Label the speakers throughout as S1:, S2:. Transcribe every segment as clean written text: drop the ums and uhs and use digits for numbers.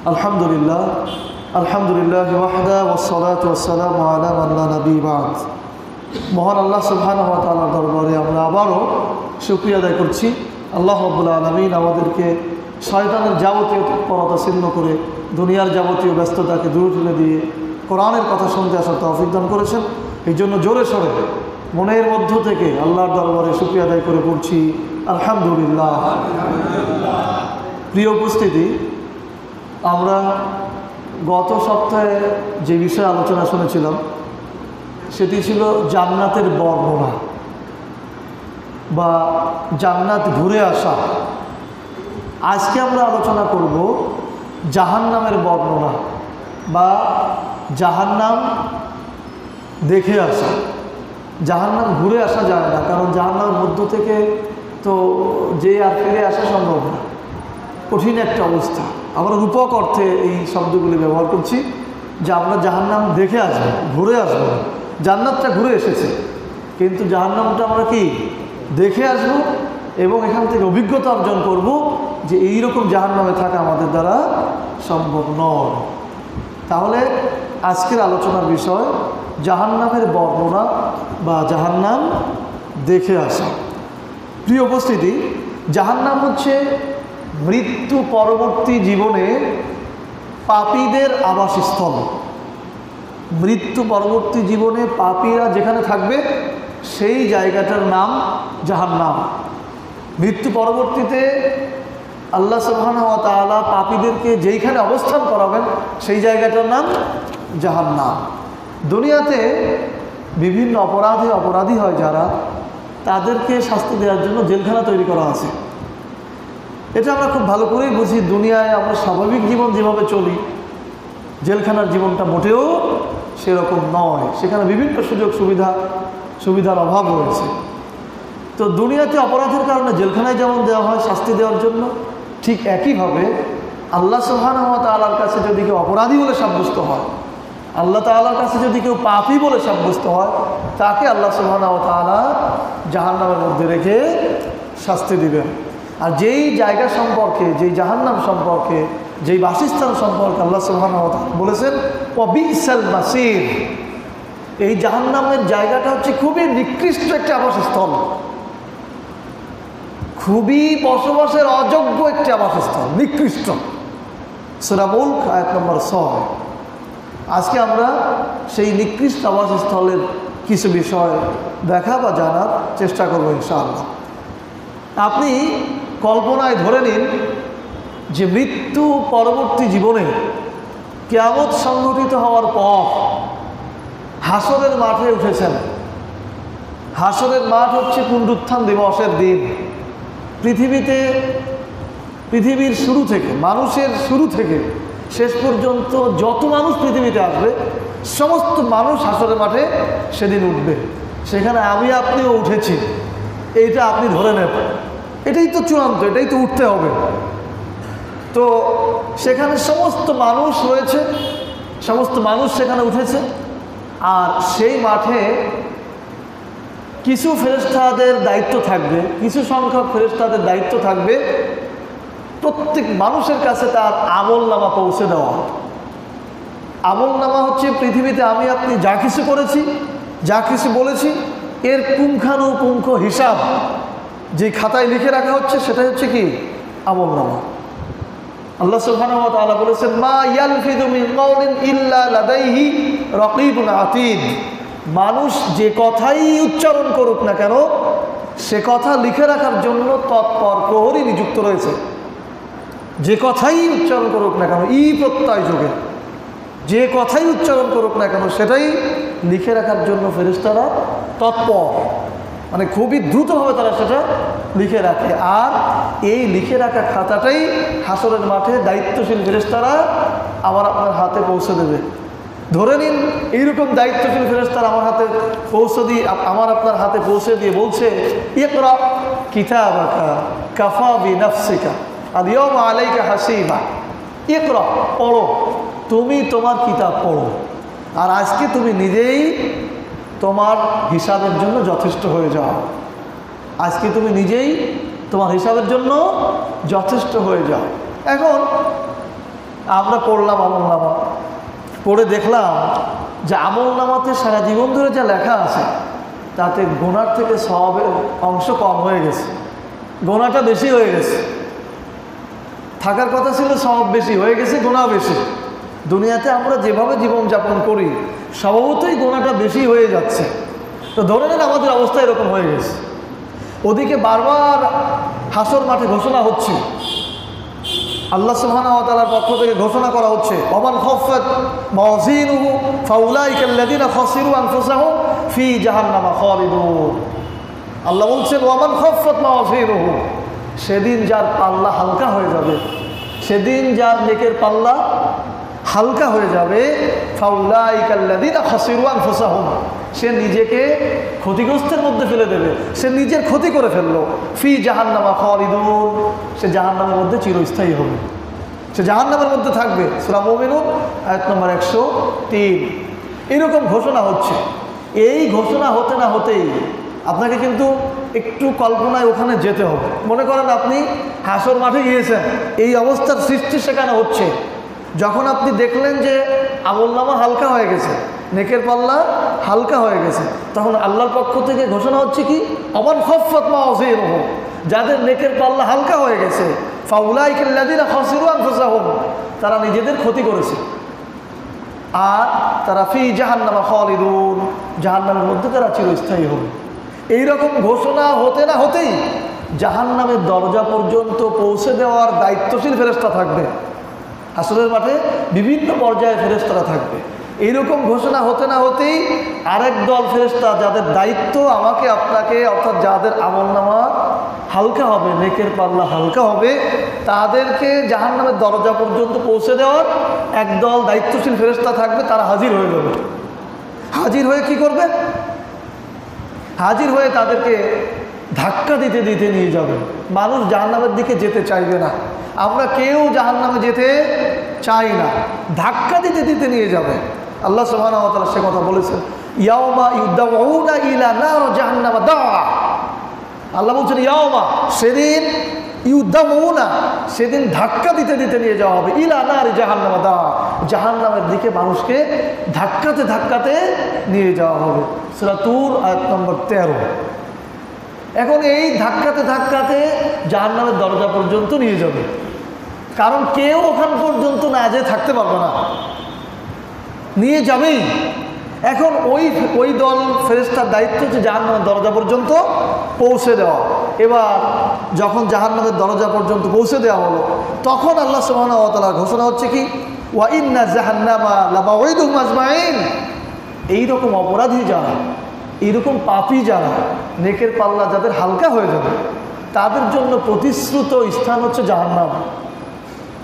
S1: আলহামদুলিল্লাহ আলহামদুলিল্লাহ ওয়াহদা ওয়াসসালাতু ওয়াসসালামু আলা মান লা নবী বা'দ। মহান আল্লাহ সুবহানাহু ওয়া তাআলার দরবারে আমরা আবারও শুকরিয়া আদায় করছি। আল্লাহ রাব্বুল আলামিন আমাদেরকে শয়তানের যাবতীয় তৎপরতা ছিন্ন করে দুনিয়ার যাবতীয় ব্যস্ততাকে দূরে ঠেলে দিয়ে কোরআনের কথা শুনতে আসার তৌফিক দান করেছেন। এই জন্য জোরে সোরে মনের মধ্য থেকে আল্লাহর দরবারে শুকরিয়া আদায় করে বলছি আলহামদুলিল্লাহ। প্রিয় উপস্থিতি, আমরা গত সপ্তাহে যে বিষয়ে আলোচনা শুনেছিলাম সেটি ছিল জান্নাতের বর্ণনা বা জান্নাত ঘুরে আসা। আজকে আমরা আলোচনা করব জাহান্নামের বর্ণনা বা জাহান্নাম দেখে আসা। জাহান্নাম ঘুরে আসা যায় না, কারণ জাহান্নামের মধ্য থেকে তো যে আর ফিরে আসা সম্ভব না, কঠিন একটা অবস্থা। আমরা রূপক অর্থে এই শব্দগুলি ব্যবহার করছি যে আমরা জাহান্নাম দেখে আসবো, ঘুরে আসবো। জান্নাতটা ঘুরে এসেছে, কিন্তু জাহান্নামটা আমরা কি দেখে আসবো এবং এখান থেকে অভিজ্ঞতা অর্জন করব যে এইরকম জাহান্নামে থাকা আমাদের দ্বারা সম্ভব নয়। তাহলে আজকের আলোচনার বিষয় জাহান্নামের বর্ণনা বা জাহান্নাম দেখে আসা। প্রিয় উপস্থিতি, জাহান্নাম হচ্ছে মৃত্যু পরবর্তী জীবনে পাপীদের আবাসস্থল। মৃত্যু পরবর্তী জীবনে পাপীরা যেখানে থাকবে সেই জায়গাটার নাম জাহান্নাম। মৃত্যু পরবর্তীতে আল্লাহ সুবহানাহু ওয়া তাআলা পাপীদেরকে যেইখানে অবস্থান করাবেন সেই জায়গাটার নাম জাহান্নাম। দুনিয়াতে বিভিন্ন অপরাধী হয় যারা, তাদেরকে শাস্তি দেওয়ার জন্য জেলখানা তৈরি করা আছে। এটা আমরা খুব ভালো করেই বুঝি। দুনিয়ায় আমরা স্বাভাবিক জীবন যেভাবে চলি, জেলখানার জীবনটা মোটেও সেরকম নয়। সেখানে বিভিন্ন সুবিধার অভাব রয়েছে। তো দুনিয়াতে অপরাধের কারণে জেলখানায় যেমন দেওয়া হয় শাস্তি দেওয়ার জন্য, ঠিক একইভাবে আল্লাহ সুবহানাহু ওয়া তাআলার কাছে যদি কেউ অপরাধী বলে সাব্যস্ত হয়, আল্লাহ তাআলার কাছে যদি কেউ পাপী বলে সাব্যস্ত হয়, তাকে আল্লাহ সুবহানাহু ওয়া তাআলা জাহান্নামের মধ্যে রেখে শাস্তি দিবেন। আর যেই জায়গা সম্পর্কে, যেই জাহান্নাম সম্পর্কে, যেই বাসস্থান সম্পর্কে আল্লাহ সুবহানাহু ওয়া তাআলা বলেছেন ওয়া বিসাল মাসির, এই জাহান্নামের জায়গাটা হচ্ছে খুবই নিকৃষ্ট একটা আবাসস্থল, খুবই বসবাসের অযোগ্য একটি আবাসস্থল, নিকৃষ্ট। সূরা মুলক আয়াত নম্বর 6। আজকে আমরা সেই নিকৃষ্ট আবাসস্থলের কিছু বিষয় দেখা বা জানার চেষ্টা করব ইনশাআল্লাহ। আপনি কল্পনায় ধরে নিন যে মৃত্যু পরবর্তী জীবনে কিয়ামত সংঘটিত হওয়ার পর হাসরের মাঠে উঠেছেন। হাসরের মাঠ হচ্ছে পুনরুত্থান দিবসের দিন। পৃথিবীর শুরু থেকে, মানুষের শুরু থেকে শেষ পর্যন্ত যত মানুষ পৃথিবীতে আসবে, সমস্ত মানুষ হাসরের মাঠে সেদিন উঠবে। সেখানে আমি আপনিও উঠেছি, এইটা আপনি ধরে নেন। এটাই তো চূড়ান্ত, এটাই তো উঠতে হবে। তো সেখানে সমস্ত মানুষ রয়েছে, সমস্ত মানুষ সেখানে উঠেছে। আর সেই মাঠে কিছু ফেরেশতাদের দায়িত্ব থাকবে, কিছু সংখ্যক ফেরেশতাদের দায়িত্ব থাকবে প্রত্যেক মানুষের কাছে তার আমলনামা পৌঁছে দেওয়া। আমলনামা হচ্ছে পৃথিবীতে আমি আপনি যা কিছু করেছি, যা কিছু বলেছি, এর পুঙ্খানুপুঙ্খ হিসাব যে খাতায় লিখে রাখা হচ্ছে, সেটা হচ্ছে কি আমলনামা। আল্লাহ সুবহানাহু ওয়া তাআলা বলেছেন মা ইয়ালফিযু মিন কাওলিন ইল্লা লাদাইহি রাকীবুন আতীদ। মানুষ যে কথাই উচ্চারণ করুক না কেন, সে কথা লিখে রাখার জন্য তৎপর প্রহরী নিযুক্ত রয়েছে। যে কথাই উচ্চারণ করুক না কেন, প্রত্যয় যুগে যে কথাই উচ্চারণ করুক না কেন, সেটাই লিখে রাখার জন্য ফেরেশতারা তৎপর, মানে খুবই দ্রুতভাবে তারা সেটা লিখে রাখে। আর এই লিখে রাখা খাতাটাই হাসরের মাঠে দায়িত্বশীল ফেরেশতারা আমার আপনার হাতে পৌঁছে দেবে। ধরে নিন এইরকম দায়িত্বশীল ফেরেশতারা আমার হাতে পৌঁছে দিয়ে, আমার আপনার হাতে পৌঁছে দিয়ে বলছে ইকরা কিতাবাকা কাফা বিনাফসিকা আল ইয়াওমা আলাইকা হাসিবা। ইকরা, পড়ো, তুমি তোমার কিতাব পড়ো, আর আজকে তুমি নিজেই তোমার হিসাবের জন্য যথেষ্ট হয়ে যাও। আজকে তুমি নিজেই তোমার হিসাবের জন্য যথেষ্ট হয়ে যাও। এখন আমরা পড়লাম আমলনামা, পড়ে দেখলাম যে আমলনামাতে সারা জীবন ধরে যা লেখা আছে তাতে গোনার থেকে সওয়াবের অংশ কম হয়ে গেছে, গোনাটা বেশি হয়ে গেছে। থাকার কথা ছিল সওয়াব বেশি, হয়ে গেছে গোনা বেশি। দুনিয়াতে আমরা যেভাবে জীবনযাপন করি স্বভাবতই গোনাটা বেশি হয়ে যাচ্ছে। তো ধরে নেন আমাদের অবস্থা এরকম হয়ে গেছে। ওদিকে বারবার হাসর মাঠে ঘোষণা হচ্ছে, আল্লাহ সুবহানাহু ওয়া তাআলার পক্ষ থেকে ঘোষণা করা হচ্ছে, ওমান খাফফাত মাওয়াজিনুহু ফাউলাইকা আল্লাযীনা খাসিরু আনফুসাহুম ফি জাহান্নামা খালিদুন। আল্লাহ বলছেন ওমান খাফফাত মাওয়াজিনুহু, সেদিন যার পাল্লা হালকা হয়ে যাবে, সেদিন যার নেকের পাল্লা হালকা হয়ে যাবে, ফাউলাইকা আল্লাযীনা খাসিরু আনফুসাহুম, সে নিজেকে ক্ষতিগ্রস্তের মধ্যে ফেলে দেবে, সে নিজের ক্ষতি করে ফেললো। ফি জাহান্নামা খালিদুন, সে জাহান্নামের মধ্যে চিরস্থায়ী হবে, সে জাহান্নামের মধ্যে থাকবে। সূরা মুমিনুন আয়াত নম্বর 103। এরকম ঘোষণা হচ্ছে। এই ঘোষণা হতে না হতেই আপনাকে কিন্তু একটু কল্পনায় ওখানে যেতে হবে। মনে করেন আপনি হাসর মাঠে গিয়েছেন, এই অবস্থার সৃষ্টি সেখানে হচ্ছে। যখন আপনি দেখলেন যে আমলনামা হালকা হয়ে গেছে, নেকের পাল্লা হালকা হয়ে গেছে, তখন আল্লাহর পক্ষ থেকে ঘোষণা হচ্ছে কি, ওমান খাফফাত মাওয়াজিনুহু, যাদের নেকের পাল্লা হালকা হয়ে গেছে, ফাউলাইকা আল্লাযীনা খাসিরু আনফুসাহুম, তারা নিজেদের ক্ষতি করেছে, আর তারা ফি জাহান্নামা খালিদুন, জাহান্নামের মধ্যে তারা চিরস্থায়ী হবে। এইরকম ঘোষণা হতে না হতেই জাহান্নামের দরজা পর্যন্ত পৌঁছে দেওয়ার দায়িত্বশীল ফেরেশতা থাকবে। হাসরের মাঠে বিভিন্ন পর্যায়ে ফেরেশতারা থাকবে। এইরকম ঘোষণা হতে না হতেই আরেক দল ফেরেশতা, যাদের দায়িত্ব আমাকে আপনাকে, অর্থাৎ যাদের আমলনামা হালকা হবে, নেকের পাল্লা হালকা হবে, তাদেরকে জাহান্নামের দরজা পর্যন্ত পৌঁছে দেওয়ার একদল দায়িত্বশীল ফেরেশতা থাকবে। তারা হাজির হয়ে যাবে। হাজির হয়ে কি করবে? হাজির হয়ে তাদেরকে ধাক্কা দিতে দিতে নিয়ে যাবে। মানুষ জাহান্নামের দিকে যেতে চাইবে না, আমরা কেউ জাহান্নামে যেতে চাই না, ধাক্কা দিতে দিতে নিয়ে যাবে। আল্লাহ সুবহানাহু ওয়া তাআলা সে কথা বলেছেন, ইয়াউমা ইউদাউনা ইলা নার জাহান্নাম দাআ। আল্লাহ বলছেন ইয়াউমা, সেদিন, ইউদাউনা, সেদিন ধাক্কা দিতে দিতে নিয়ে যাওয়া হবে, ইলা নার জাহান্নাম দাআ, জাহান্নামের দিকে মানুষকে ধাক্কাতে ধাক্কাতে নিয়ে যাওয়া হবে। সূরা তুর আয়াত নম্বর 13। এখন এই ধাক্কাতে ধাক্কাতে জাহান্নামের দরজা পর্যন্ত নিয়ে যাবে, কারণ কেউ ওখান পর্যন্ত না যেয়ে থাকতে পারবে না, নিয়ে যাবেই। এখন ওই দল ফেরেশতার দায়িত্ব হচ্ছে জাহান্নামের দরজা পর্যন্ত পৌঁছে দেওয়া। এবার যখন জাহান্নামের দরজা পর্যন্ত পৌঁছে দেওয়া হলো, তখন আল্লাহ সুবহানাহু ওয়া তাআলার ঘোষণা হচ্ছে কি, ওয়া ইন্না জাহান্নামা লামাউইদুহুম আজমাইন। এইরকম অপরাধী যারা, এইরকম পাপী যারা, নেকের পাল্লা যাদের হালকা হয়ে যাবে, তাদের জন্য প্রতিশ্রুত স্থান হচ্ছে জাহান্নাম।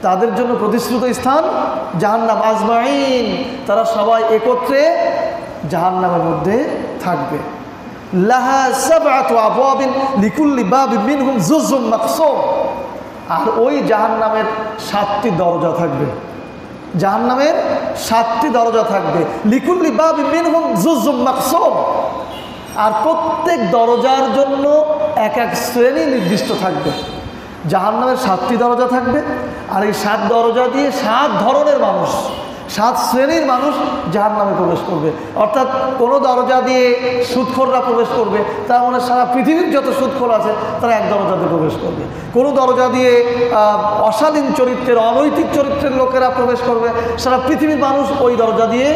S1: তাদের জন্য প্রতিশ্রুত স্থান জাহান্নাম। আজমাইন, তারা সবাই একত্রে জাহান্নামের মধ্যে থাকবে। লাহা সাবআতু আবওয়াবিন লিকুল্লি বাবিন মিনহুম জুজুম মাকসুম। আর ওই জাহান্নামের 7টি দরজা থাকবে, জাহান্নামের 7টি দরজা থাকবে। লিকুল্লি বাবিন মিনহুম জুজুম মাকসুম। আর প্রত্যেক দরজার জন্য এক এক শ্রেণী নির্দিষ্ট থাকবে। জাহান্নামের 7টি দরজা থাকবে, আর এই 7 দরজা দিয়ে 7 ধরনের মানুষ, 7 শ্রেণীর মানুষ জাহান্নামে প্রবেশ করবে। অর্থাৎ কোনো দরজা দিয়ে সুদখোররা প্রবেশ করবে, তার মানে সারা পৃথিবীর যত সুদখোর আছে তারা এক দরজাতে প্রবেশ করবে। কোনো দরজা দিয়ে অশালীন চরিত্রের, অনৈতিক চরিত্রের লোকেরা প্রবেশ করবে, সারা পৃথিবীর মানুষ ওই দরজা দিয়ে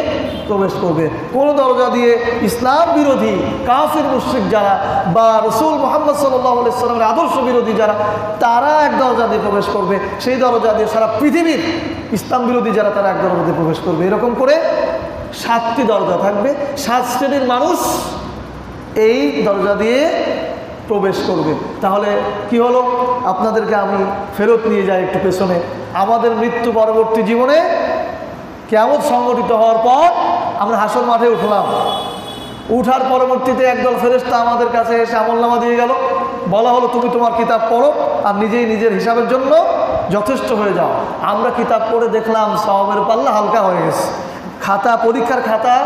S1: প্রবেশ করবে। কোনো দরজা দিয়ে ইসলাম বিরোধী, কাফির মুশরিক যারা, বা রাসূল মুহাম্মদ সাল্লাল্লাহু আলাইহি ওয়াসাল্লামের আদর্শ বিরোধী যারা, তারা এক দরজা দিয়ে প্রবেশ করবে। সেই দরজা দিয়ে সারা পৃথিবীর ইসলাম বিরোধী যারা, তারা এক দরজা দিয়ে প্রবেশ করবে। এরকম করে 7টি দরজা থাকবে, 7 শ্রেণীর মানুষ এই দরজা দিয়ে প্রবেশ করবে। তাহলে কি হলো? আপনাদেরকে আমি ফেরত নিয়ে যাই একটু পেছনে। আমাদের মৃত্যু পরবর্তী জীবনে কিয়ামত সংগঠিত হওয়ার পর আমরা হাসর মাঠে উঠলাম। উঠার পরবর্তীতে একদল ফেরেশতা আমাদের কাছে এসে আমলনামা দিয়ে গেল। বলা হলো, তুমি তোমার কিতাব পড়ো আর নিজেই নিজের হিসাবের জন্য যথেষ্ট হয়ে যাও। আমরা কিতাব পড়ে দেখলাম সওয়াবের পাল্লা হালকা হয়ে গেছে। খাতা, পরীক্ষার খাতা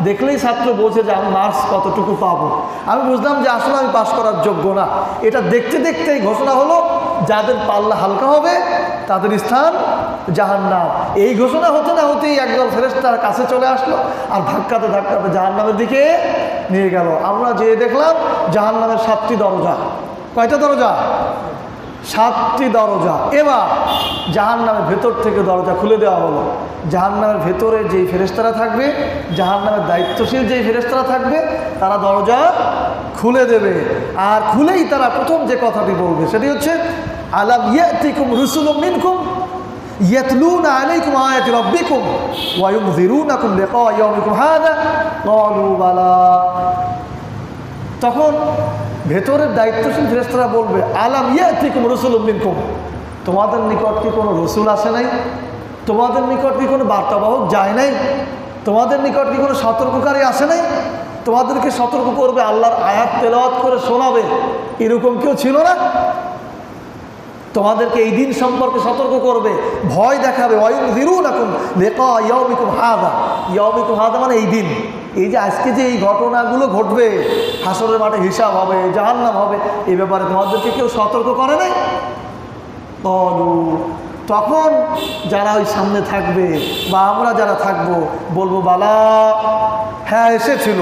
S1: দেখলেই ছাত্র বোঝে যে আমি মার্কস কতটুকু পাবো। আমি বুঝলাম যে আসলে আমি পাস করার যোগ্য না। এটা দেখতে দেখতেই ঘোষণা হলো, যাদের পাল্লা হালকা হবে তাদের স্থান জাহান্নাম। এই ঘোষণা হতে না হতেই একদল ফেরেশতার কাছে চলে আসলো আর ধাক্কাতে ধাক্কাতে জাহান্নামের দিকে নিয়ে গেল। আমরা যে দেখলাম জাহান্নামের 7টি দরজা। কয়টা দরজা? 7টি দরজা। এবার জাহান্নামের ভেতর থেকে দরজা খুলে দেওয়া হলো। জাহান্নামের ভেতরে যেই ফেরেশতারা থাকবে, জাহান্নামের দায়িত্বশীল যেই ফেরেশতারা থাকবে, তারা দরজা খুলে দেবে। আর খুলেই তারা প্রথম যে কথাটি বলবে সেটি হচ্ছে, আলাম ইয়াতিকুম রুসুলুম মিনকুম ইয়াতলুনা আলাইকুম আয়াতি রাব্বিকুম ওয়া ইউনযিরুনাকুম লিকা ইয়াউমিকুম হাযা ক্বালু বালা। তখন ভেতরের দায়িত্বশীল ফেরেশতারা বলবে, আলাম ইয়াতিকুম রুসুলুম মিনকুম, তোমাদের নিকট কি কোনো রসুল আসে নাই? তোমাদের নিকট কি কোনো বার্তাবাহক যায় নাই? তোমাদের নিকট কি কোনো সতর্ককারী আসে নাই? তোমাদেরকে সতর্ক করবে, আল্লাহর আয়াত তেলাওয়াত করে শোনাবে, এরকম কেউ ছিল না? তোমাদেরকে এই দিন সম্পর্কে সতর্ক করবে, ভয় দেখাবে। ওয়ায়ুনযিরুনাকুম লিকা ইয়াউমিকুম হাযা, ইয়াউমিকুম হাযা মানে এই দিন, এই যে আজকে যে এই ঘটনাগুলো ঘটবে, হাসরের মাঠে হিসাব হবে, জাহান্নাম হবে, এই ব্যাপারে তোমাদেরকে কেউ সতর্ক করে নাই? তখন যারা ওই সামনে থাকবে বা আমরা যারা থাকবো বলবো, বালা, হ্যাঁ এসেছিল,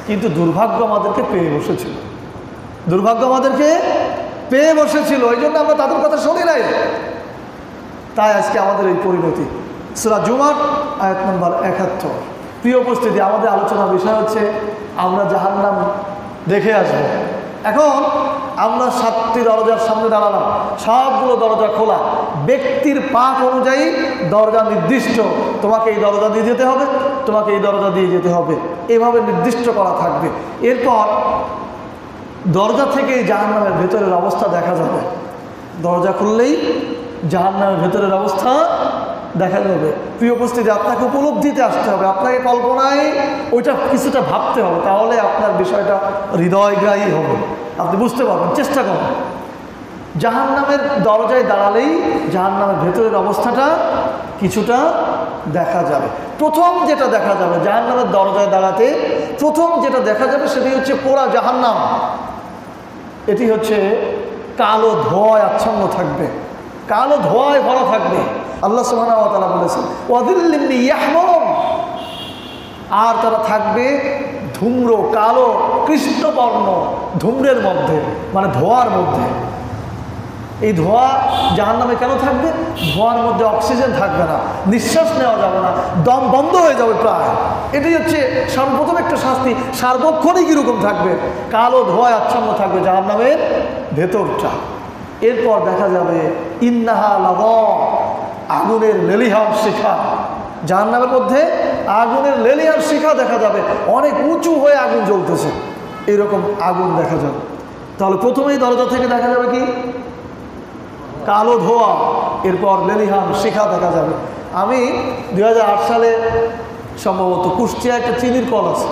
S1: কিন্তু দুর্ভাগ্য আমাদেরকে পেয়ে বসেছিল, দুর্ভাগ্য আমাদেরকে পেয়ে বসেছিল, এই জন্য আমরা তাদের কথা শুনি নাই, তাই আজকে আমাদের এই পরিণতি। সূরা জুমার আয়াত নম্বর 71। প্রিয় উপস্থিতি, আমাদের আলোচনার বিষয় হচ্ছে আমরা জাহান্নাম দেখে আসবো। এখন আমরা 7টি দরজার সামনে দাঁড়ালাম, সবগুলো দরজা খোলা, ব্যক্তির পাক অনুযায়ী দরজা নির্দিষ্ট, তোমাকে এই দরজা দিয়ে যেতে হবে, তোমাকে এই দরজা দিয়ে যেতে হবে, এভাবে নির্দিষ্ট করা থাকবে। এরপর দরজা থেকেই জাহান্নামের ভেতরের অবস্থা দেখা যাবে। দরজা খুললেই জাহান্নামের ভেতরের অবস্থা দেখা যাবে। প্রিয় উপস্থিতি, আপনাকে উপলব্ধিতে আসতে হবে, আপনাকে কল্পনায় ওইটা কিছুটা ভাবতে হবে, তাহলে আপনার বিষয়টা হৃদয়গ্রাহী হবে, আপনি বুঝতে পারবেন। চেষ্টা করুন। জাহান্নামের দরজায় দাঁড়ালেই জাহান্নামের ভেতরের অবস্থাটা কিছুটা দেখা যাবে। প্রথম যেটা দেখা যাবে জাহান্নামের দরজায় দাঁড়াতে, প্রথম যেটা দেখা যাবে সেটি হচ্ছে পোড়া জাহান্নাম। এটি হচ্ছে কালো ধোঁয়ায় আচ্ছন্ন থাকবে, কালো ধোঁয়ায় ভরা থাকবে। আল্লাহ সুবহানাহু ওয়া তাআলা বলেছেন, ওয়াযিল্লিম মিন ইয়াহমুম, আর তারা থাকবে ধূম্র, কালো কৃষ্ণবর্ণ ধূম্রের মধ্যে, মানে ধোঁয়ার মধ্যে। এই ধোঁয়া জাহান্নামে কেন থাকবে? ধোঁয়ার মধ্যে অক্সিজেন থাকবে না, নিঃশ্বাস নেওয়া যাবে না, দম বন্ধ হয়ে যাবে প্রায়। এটাই হচ্ছে সর্বপ্রথম একটা শাস্তি। সার্বক্ষণিক এরকম থাকবে, কালো ধোঁয়ায় আচ্ছন্ন থাকবে জাহান্নামের ভেতরটা। এরপর দেখা যাবে ইন্নাহা লাযা, আগুনের লেলিহান শিখা। জাহান্নামের মধ্যে আগুনের লেলিহান শিখা দেখা যাবে, অনেক উঁচু হয়ে আগুন জ্বলতেছে, এরকম আগুন দেখা যাবে। তাহলে প্রথমেই দরজা থেকে দেখা যাবে কি? কালো ধোঁয়া, এরপর লেলিহান শিখা দেখা যাবে। আমি 2008 সালে সম্ভবত কুষ্টিয়া একটা চিনির কল আছে,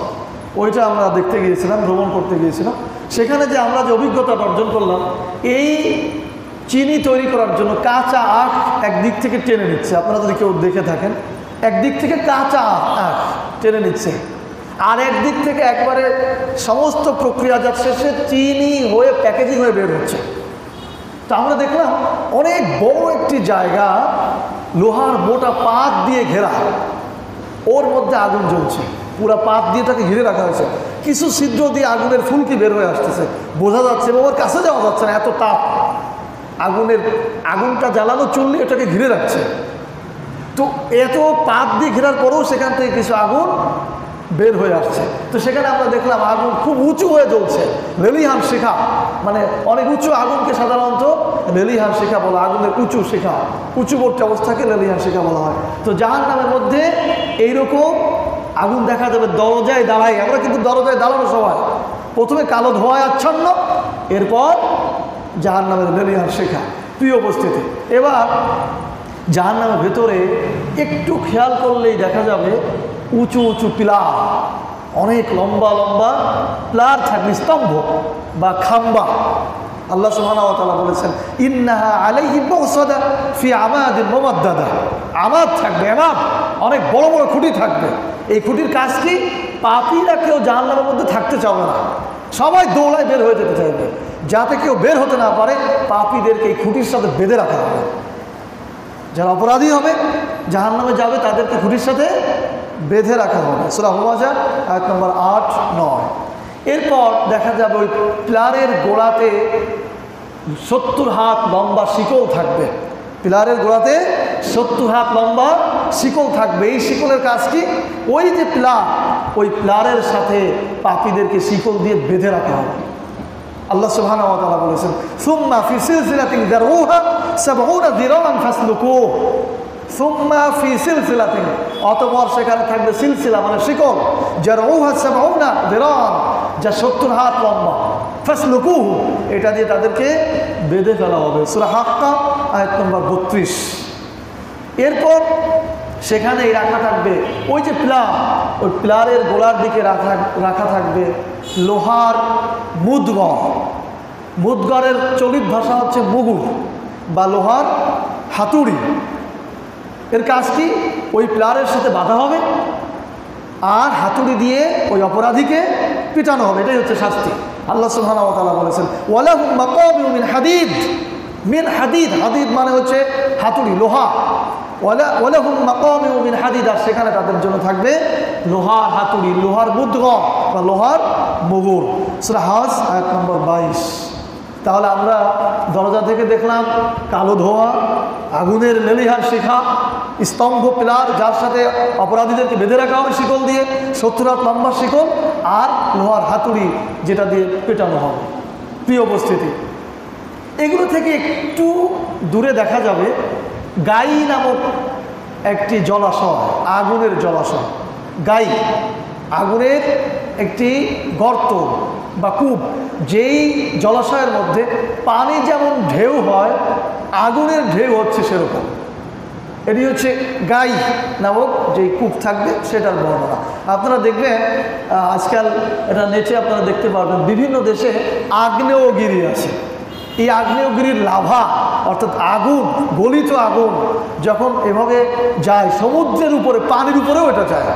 S1: ওইটা আমরা দেখতে গিয়েছিলাম, ভ্রমণ করতে গিয়েছিলাম। সেখানে যে আমরা যে অভিজ্ঞতাটা অর্জন করলাম, এই চিনি তৈরি করার জন্য কাঁচা আখ একদিক থেকে টেনে নিচ্ছে, আপনারা যদি কেউ দেখে থাকেন, একদিক থেকে কাঁচা আখ টেনে নিচ্ছে, আর একদিক থেকে একবারে সমস্ত প্রক্রিয়াজাত শেষে চিনি হয়ে প্যাকেজিং হয়ে বের হচ্ছে। তো আমরা দেখলাম অনেক বড় একটি জায়গা, লোহার মোটা পাত দিয়ে ঘেরা, ওর মধ্যে আগুন জ্বলছে, পুরা পাত দিয়ে তাকে ঘিরে রাখা হয়েছে, কিছু ছিদ্র দিয়ে আগুনের ফুলকি বের হয়ে আসতেছে, বোঝা যাচ্ছে এবং ওর কাছে যাওয়া যাচ্ছে না, এত তাপ। আগুনটা জ্বালানো চললে এটাকে ঘিরে রাখছে। তো এত পাত দিয়ে ঘেরার পরেও সেখান থেকে কিছু আগুন বের হয়ে আসছে। তো সেখানে আমরা দেখলাম আগুন খুব উঁচু হয়ে জ্বলছে, লেলিহান শিখা, মানে অনেক উঁচু আগুনকে সাধারণত লেলিহান শিখা বলা, আগুনের উঁচু শিখা, উঁচুবর্তী অবস্থাকে লেলিহান শিখা বলা হয়। তো জাহান্নামের মধ্যে এইরকম আগুন দেখা যাবে দরজায় দাঁড়াই। আমরা কিন্তু দরজায় দাঁড়ানো সবাই, প্রথমে কালো ধোঁয়ায় আচ্ছন্ন, এরপর জাহান্নামের লেলিহান শিখা। প্রিয় উপস্থিতি, এবার জাহান্নামের ভেতরে একটু খেয়াল করলেই দেখা যাবে উঁচু উঁচু পিলার, অনেক লম্বা লম্বা পিলার থাকবে, স্তম্ভ বা খাম্বা। আল্লাহ সুবহানাহু ওয়া তাআলা বলেছেন, ইন্নাহা আলাইহিম মুসাদা ফি আমাদিন মুমাদ্দাদা। আমাদ থাকবে, আমাদ, অনেক বড় বড় খুঁটি থাকবে। এই খুঁটির কাজ কি? পাপীরা কেউ জাহান্নামের মধ্যে থাকতে চাবে না, সবাই দৌড়ায় বের হয়ে যেতে চাইবে, যাতে কেউ বের হতে না পারে পাপীদেরকে এই খুঁটির সাথে বেঁধে রাখা হবে। যারা অপরাধী হবে জাহান্নামে যাবে তাদেরকে খুঁটির সাথে বেঁধে রাখা হবে। সূরা হুমাযা আয়াত নম্বর 8-9। এরপর দেখা যাবে ওই পিলারের গোড়াতে 70 হাত লম্বা শিকল থাকবে। পিলারের গোড়াতে 70 হাত লম্বা শিকল থাকবে। এই শিকলের কাজ কি? ওই যে পিলার, ওই পিলারের সাথে পাপীদেরকে শিকল দিয়ে বেঁধে রাখা হবে। আল্লাহ সুবহানাহু ওয়া তাআলা বলেছেন, সুম্মা ফি সিলসিলাতিন যারউহা 70 যিরাআন ফাসলুকুহ। সুম্মা ফি সিলসিলাতিন, অতঃপর সেখানে থাকবে সিলসিলা মানে শিকল, যারউহা 70 যিরাআন, যা 70 হাত লম্বা, ফাসলুকুহ, এটা দিয়ে তাদেরকে বেঁধে ফেলা হবে। সূরা হাক্কা আয়াত নম্বর 32। এরপর সেখানেই রাখা থাকবে ওই যে পিলার, ওই পিলারের গোড়ার দিকে রাখা থাকবে লোহার মুদগর। মুদগরের চলিত ভাষা হচ্ছে মুগুর বা লোহার হাতুড়ি। এর কাজ কি? ওই পিলারের সাথে বাঁধা হবে আর হাতুড়ি দিয়ে ওই অপরাধীকে পিটানো হবে। এটাই হচ্ছে শাস্তি। আল্লাহ সুবহানাহু ওয়া তাআলা বলেছেন, ওয়ালাহুম মাকামিউ মিন হাদিদ। মিন হাদিদ, হাদিদ মানে হচ্ছে হাতুড়ি, লোহা। ওয়ালাহুম মাকামিউ মিন হাদিদ, আর সেখানে তাদের জন্য থাকবে লোহার হাতুড়ি, লোহার মুদগর বা লোহার মুগুর। সূরা হজ আয়াত নম্বর 22। তাহলে আমরা দরজা থেকে দেখলাম কালো ধোঁয়া, আগুনের লেলিহান শিখা, স্তম্ভ পিলার যার সাথে অপরাধীদেরকে বেঁধে রাখা হবে শিকল দিয়ে, 70 হাত লম্বা শিকল, আর লোহার হাতুড়ি যেটা দিয়ে পেটানো হবে। প্রিয় উপস্থিতি, এগুলো থেকে একটু দূরে দেখা যাবে গাই নামক একটি জলাশয়, আগুনের জলাশয়। গাই আগুনের একটি গর্ত বা কূপ, যেই জলাশয়ের মধ্যে পানি যেমন ঢেউ হয়, আগুনের ঢেউ হচ্ছে সেরকম। এটি হচ্ছে গাই নামক যেই কূপ থাকবে সেটার বর্ণনা। আপনারা দেখবেন আজকাল এটা নেটে আপনারা দেখতে পারবেন, বিভিন্ন দেশে আগ্নেয়গিরি আছে। এই আগ্নেয়গিরির লাভা অর্থাৎ আগুন, গলিত আগুন যখন এভাবে যায় সমুদ্রের উপরে, পানির উপরেও এটা যায়,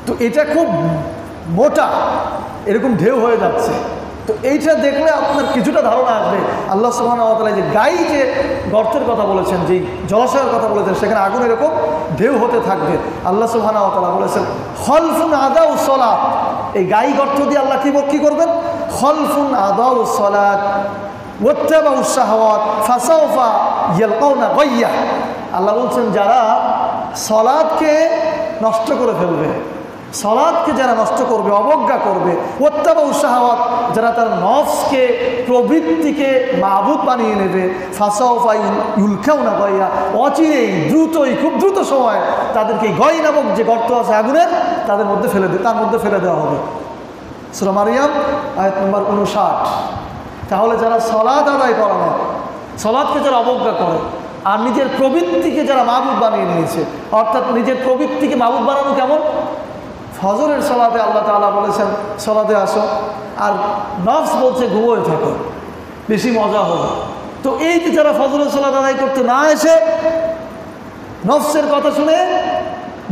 S1: তো এটা খুব মোটা, এরকম ঢেউ হয়ে যাচ্ছে। তো এইটা দেখলে আপনার কিছুটা ধারণা আসবে আল্লাহ সুবহানাহু ওয়া তাআলা যে গাই যে গর্তের কথা বলেছেন, যেই জলাশয়ের কথা বলেছেন, সেখানে আগুন এরকম ঢেউ হতে থাকবে। আল্লাহ সুবহানাহু ওয়া তাআলা বলেছেন, খলফুন আদাউস সালাত। এই গাই গর্ত দিয়ে আল্লাহ কি করবেন? খলফুন আদাউস সালাত ওয়াত্তাবাউস শাহাওয়াত ফাসাউফা ইয়ালকাউনা গায়্যা। আল্লাহ বলছেন, যারা সালাতকে নষ্ট করে ফেলবে, সালাতকে যারা নষ্ট করবে, অবজ্ঞা করবে, ওয়াত্তাবাউস শাহাওয়াত, যারা তার নফসকে, প্রবৃত্তিকে মাবুদ বানিয়ে নেবে, ফাসাউফা ইউলকাউনা গায়্যা, অচিরেই, দ্রুতই, খুব দ্রুত সময় তাদেরকে গাই নামক যে গর্ত আছে আগুনের, তার মধ্যে ফেলে দেওয়া হবে। সূরা মারিয়াম আয়াত নম্বর 59। তাহলে যারা সালাত আদায় করে না, সালাতকে যারা অবজ্ঞা করে, আর নিজের প্রবৃত্তিকে যারা মাবুদ বানিয়ে নিয়েছে, অর্থাৎ নিজের প্রবৃত্তিকে মাবুদ বানানো কেমন? ফজরের সালাতে আল্লাহ তাআলা বলেছেন সালাতে আসো, আর নফস বলছে ঘুমোয় থাকো, বেশি মজা হবে। তো এই যে যারা ফজরের সালাত আদায় করতে না এসে নফসের কথা শুনে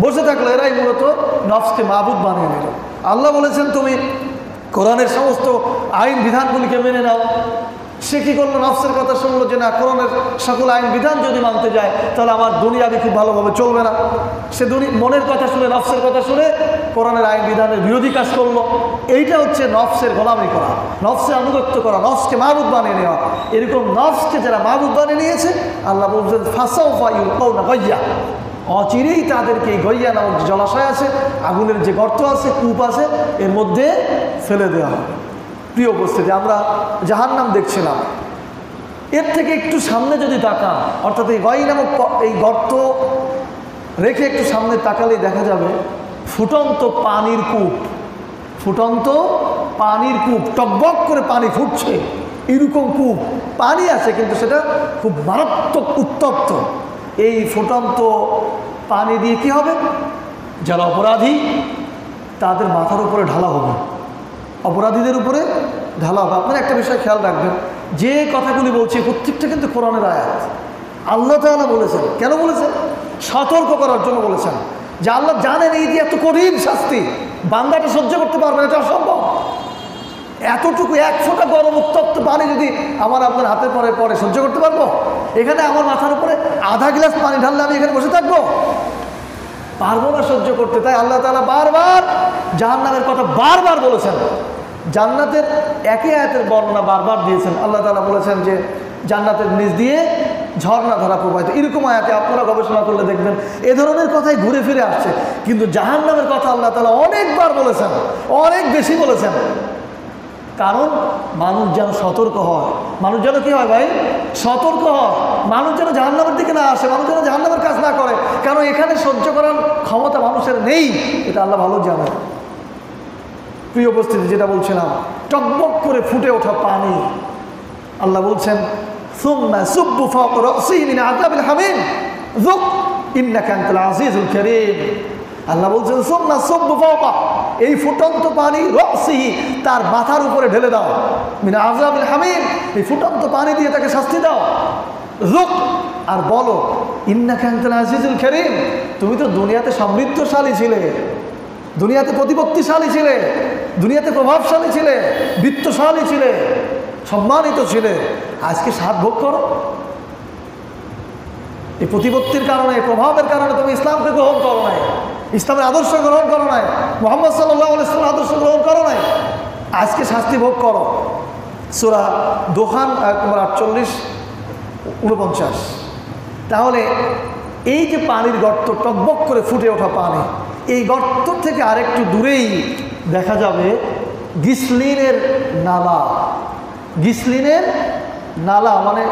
S1: বসে থাকলো, এরাই মূলত নফসকে মাবুদ বানিয়ে নিল। আল্লাহ বলেছেন, তুমি কোরআনের সমস্ত আইন বিধানগুলিকে মেনে নাও। সে কী করলো? নফসের কথা শুনলো যে না, কোরআনের সকল আইন বিধান যদি মানতে যায় তাহলে আমার দুনিয়াবি খুব ভালোভাবে চলবে না। সে মনের কথা শুনে, নফসের কথা শুনে কোরআনের আইন বিধানের বিরোধী কাজ করলো। এইটা হচ্ছে নফসের গোলামি করা, নফসে আনুগত্য করা, নফসকে মাবুদ বানিয়ে নেওয়া। এরকম নফসকে যারা মাবুদ বানিয়ে নিয়েছে, আল্লাহ বলছেন ফাসাউফা ইউলকাউনা গায়্যা, অচিরেই তাদেরকে এই গায়্যা নামক জলাশয় আছে, আগুনের যে গর্ত আছে, কূপ আছে, এর মধ্যে ফেলে দেওয়া হবে। প্রিয় উপস্থিতি, আমরা জাহান্নাম দেখছিলাম, এর থেকে একটু সামনে যদি তাকান, অর্থাৎ এই গাই নামক এই গর্ত রেখে একটু সামনে তাকালেই দেখা যাবে ফুটন্ত পানির কূপ। ফুটন্ত পানির কূপ, টকবক করে পানি ফুটছে, এরকম কূপ, পানি আছে কিন্তু সেটা খুব মারাত্মক উত্তপ্ত। এই ফুটন্ত পানি দিয়ে কি হবে? যারা অপরাধী তাদের মাথার উপরে ঢালা হবে, অপরাধীদের উপরে ঢালা হবে। আপনারা একটা বিষয় খেয়াল রাখবেন, যে কথাগুলি বলছি প্রত্যেকটা কিন্তু কোরআনের আয়াত। আল্লাহ তাআলা বলেছেন, কেন বলেছেন? সতর্ক করার জন্য বলেছেন, যে আল্লাহ জানেন এই যে এত কঠিন শাস্তি বান্দাটা সহ্য করতে পারবে না, এটা অসম্ভব। এতটুকু এক ফোঁটা গরম উত্তপ্ত পানি যদি আমার আপনার হাতে পরে পরে সহ্য করতে পারবো? এখানে আমার মাথার উপরে আধা গ্লাস পানি ঢাললে আমি এখানে বসে থাকবো? পারবো না সহ্য করতে। তাই আল্লাহ তাআলা বারবার জাহান্নামের কথা বারবার বলেছেন। জান্নাতের একই আয়াতের বর্ণনা বারবার দিয়েছেন। আল্লাহ তাআলা বলেছেন যে জান্নাতের নিচ দিয়ে ঝর্ণা ধারা প্রবাহিত, এরকম আয়াতে আপনারা গবেষণা করলে দেখবেন এ ধরনের কথাই ঘুরে ফিরে আসছে। কিন্তু জাহান্নামের কথা আল্লাহ তাআলা অনেকবার বলেছেন, অনেক বেশি বলেছেন। কারণ মানুষ যেন সতর্ক হয়। মানুষ যেন কি হয় ভাই? সতর্ক হয়। মানুষ যেন জাহান্নামের দিকে না আসে, মানুষ যেন জাহান্নামের কাজ না করে। কারণ এখানে সহ্য করার ক্ষমতা মানুষের নেই, এটা আল্লাহ ভালো জানে। প্রিয় উপস্থিতি, যেটা বলছিলাম, টকবক করে ফুটে ওঠা পানি। আল্লাহ বলছেন সুম্মা সুব্বু ফাওকা রাসিহি মিন আযাবিল হামিম যুক ইন্নাকা আনতাল আজিজুল কারীম। আল্লাহ বলছেন সুম্মা সুব্বু ফাওকা, এই ফুটন্ত পানি রাসিহি, তার মাথার উপরে ঢেলে দাও, মিন আযাবিল হামিম, এই ফুটন্ত পানি দিয়ে তাকে শাস্তি দাও। যুক, আর বলো ইন্নাকা আনতাল আজিজুল কারীম, তুমি তো দুনিয়াতে সমৃদ্ধশালী ছিলে, দুনিয়াতে প্রতিপত্তিশালী ছিলে, দুনিয়াতে প্রভাবশালী ছিলে, বিত্তশালী ছিলে, সম্মানিত ছিলে, আজকে স্বাদ ভোগ করো। এই প্রতিপত্তির কারণে, প্রভাবের কারণে তুমি ইসলামকে গ্রহণ করো নাই, ইসলামের আদর্শ গ্রহণ করো নাই, মুহাম্মদ সাল্লাল্লাহু আলাইহি ওয়াসাল্লামের আদর্শ গ্রহণ করো নাই, আজকে শাস্তি ভোগ করো। সূরা দোহান 48-49। তাহলে এই যে পানির গর্ত, টকবক করে ফুটে ওঠা পানি, এই গর্ত থেকে আরেকটু দূরেই দেখা যাবে গিসলিনের নালা। গিসলিনের নালা মানে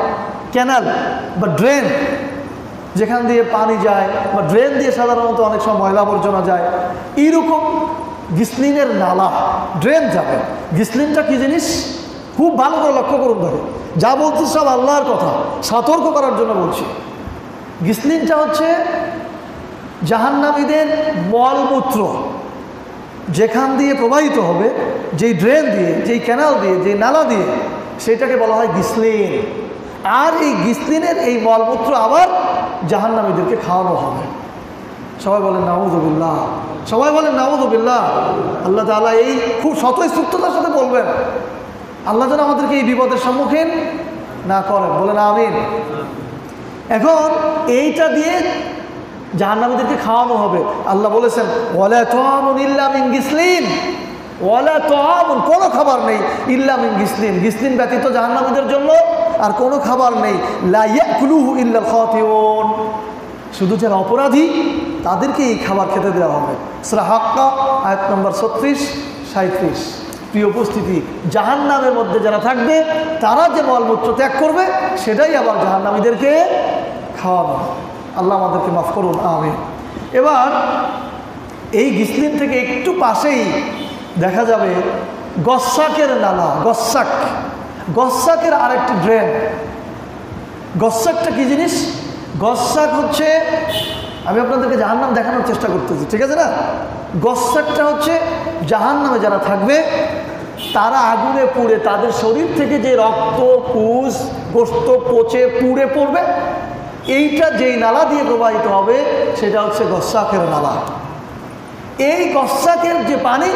S1: ক্যানাল বা ড্রেন, যেখান দিয়ে পানি যায়, বা ড্রেন দিয়ে সাধারণত অনেক সময় ময়লা আবর্জনা যায়, এইরকম গিসলিনের নালা, ড্রেন যাবে। গিসলিনটা কি জিনিস খুব ভালো করে লক্ষ্য করুন। ধরে যা বলছি সব আল্লাহর কথা, সতর্ক করার জন্য বলছি। গিসলিনটা হচ্ছে জাহান্নামীদের মলমূত্র যেখান দিয়ে প্রবাহিত হবে, যেই ড্রেন দিয়ে, যেই ক্যানাল দিয়ে, যেই নালা দিয়ে, সেটাকে বলা হয় গিসলিন। আর এই গিসলিনের এই মলমূত্র আবার জাহান্নামীদেরকে খাওয়ানো হবে। সবাই বলেন নাউযুবিল্লাহ, সবাই বলেন নাউযুবিল্লাহ। আল্লাহ তাআলা এই খুব স্বতঃস্ফূর্ততার সাথে বলবেন, আল্লাহ যেন আমাদেরকে এই বিপদের সম্মুখীন না করেন, বলেন আমিন। এখন এইটা দিয়ে জাহান্নামীদেরকে খাওয়ানো হবে। আল্লাহ বলেছেন ওয়ালা তুআমুন ইল্লা মিন গিসলিন, ওয়ালা তুআমুন, কোনো খাবার নেই, ইল্লা মিন গিসলিন, গিসলিন ব্যতীত জাহান্নামীদের জন্য আর কোনো খাবার নেই। লা ইয়াকুলুহু ইল্লাল খাতিউন, শুধু যারা অপরাধী তাদেরকে এই খাবার খেতে দেওয়া হবে। সূরা হাক্কা আয়াত নম্বর 36-37। প্রিয় উপস্থিতি, জাহান্নামের মধ্যে যারা থাকবে তারা যে মলমূত্র ত্যাগ করবে সেটাই আবার জাহান্নামীদেরকে খাওয়ানো। আল্লাহ আমাদেরকে মাফ করুন, আমিন। এবার এই গিসলিন থেকে একটু পাশেই দেখা যাবে গসাকের নালা। গসাক, গসাকের আরেকটি ড্রেন। গসাকটা কি জিনিস? গসাক হচ্ছে, আমি আপনাদেরকে জাহান্নাম দেখানোর চেষ্টা করতেছি, ঠিক আছে না? গসাকটা হচ্ছে জাহান্নামে যারা থাকবে তারা আগুনে পুড়ে তাদের শরীর থেকে যে রক্ত, পুষ, গোশত পচে পুড়ে পড়বে, এইটা যেই নালা দিয়ে প্রবাহিত হবে সেটা হচ্ছে গসাকের নালা। এই গসাকের যে পানি,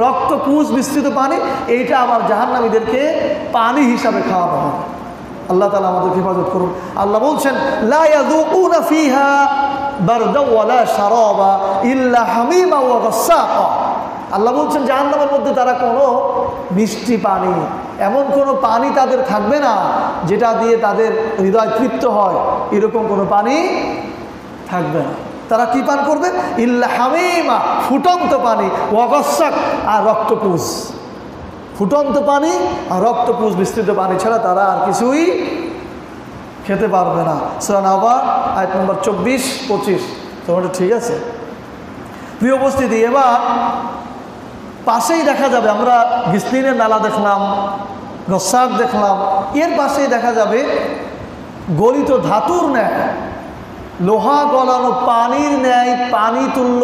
S1: রক্ত পুষ মিশ্রিত পানি, এইটা আবার জাহান্নামীদেরকে পানি হিসাবে খাওয়ানো হবে। আল্লাহ তাআলা আমাদেরকে হেফাজত করুন। আল্লাহ বলছেন লা ইয়াযুকুনা ফিহা বারদাও ওয়ালা শারাবা ইল্লা হামিমা ওয়া গাসসাকা। আল্লাহ বলছেন জাহান্নামের মধ্যে তারা কোনো মিষ্টি পানি, এমন কোনো পানি তাদের থাকবে না যেটা দিয়ে তাদের হৃদয় তৃপ্ত হয়, এরকম কোনো পানি থাকবে না। তারা কি পান করবে? ইল্লা হামিমা, ফুটন্ত পানি, ওয়া গাসসাক, আর রক্তপুষ। ফুটন্ত পানি আর রক্তপুষ মিশ্রিত পানি ছাড়া তারা আর কিছুই খেতে পারবে না। সূরা নাবা আয়াত নম্বর 24-25। তোমারটা ঠিক আছে? প্রিয় উপস্থিতি, এবার পাশেই দেখা যাবে, আমরা গিসলিনের নালা দেখলাম, গসাক দেখলাম, এর পাশেই দেখা যাবে গলিত ধাতুর ন্যায়, লোহা গলানো পানির ন্যায় পানি তুল্য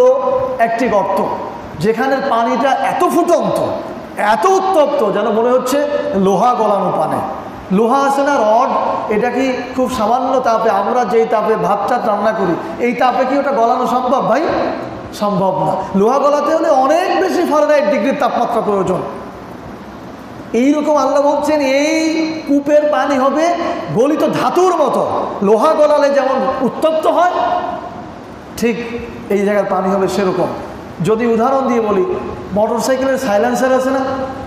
S1: একটি গর্ত, যেখানের পানিটা এত ফুটন্ত, এত উত্তপ্ত, যেন মনে হচ্ছে লোহা গলানো পানি। লোহা আছে না, রড, এটা কি খুব সামান্য তাপে, আমরা যেই তাপে ভাতটা রান্না করি, এই তাপে কি ওটা গলানো সম্ভব ভাই? সম্ভব না। লোহা গলাতে হলে অনেক বেশি ফারেনহাইট ডিগ্রির তাপমাত্রা প্রয়োজন। এইরকম আল্লাহ বলছেন এই কূপের পানি হবে গলিত ধাতুর মতো, লোহা গলালে যেমন উত্তপ্ত হয় ঠিক এই জায়গার পানি হবে সেরকম। যদি উদাহরণ দিয়ে বলি, মোটরসাইকেলের সাইলেন্সার আছে না,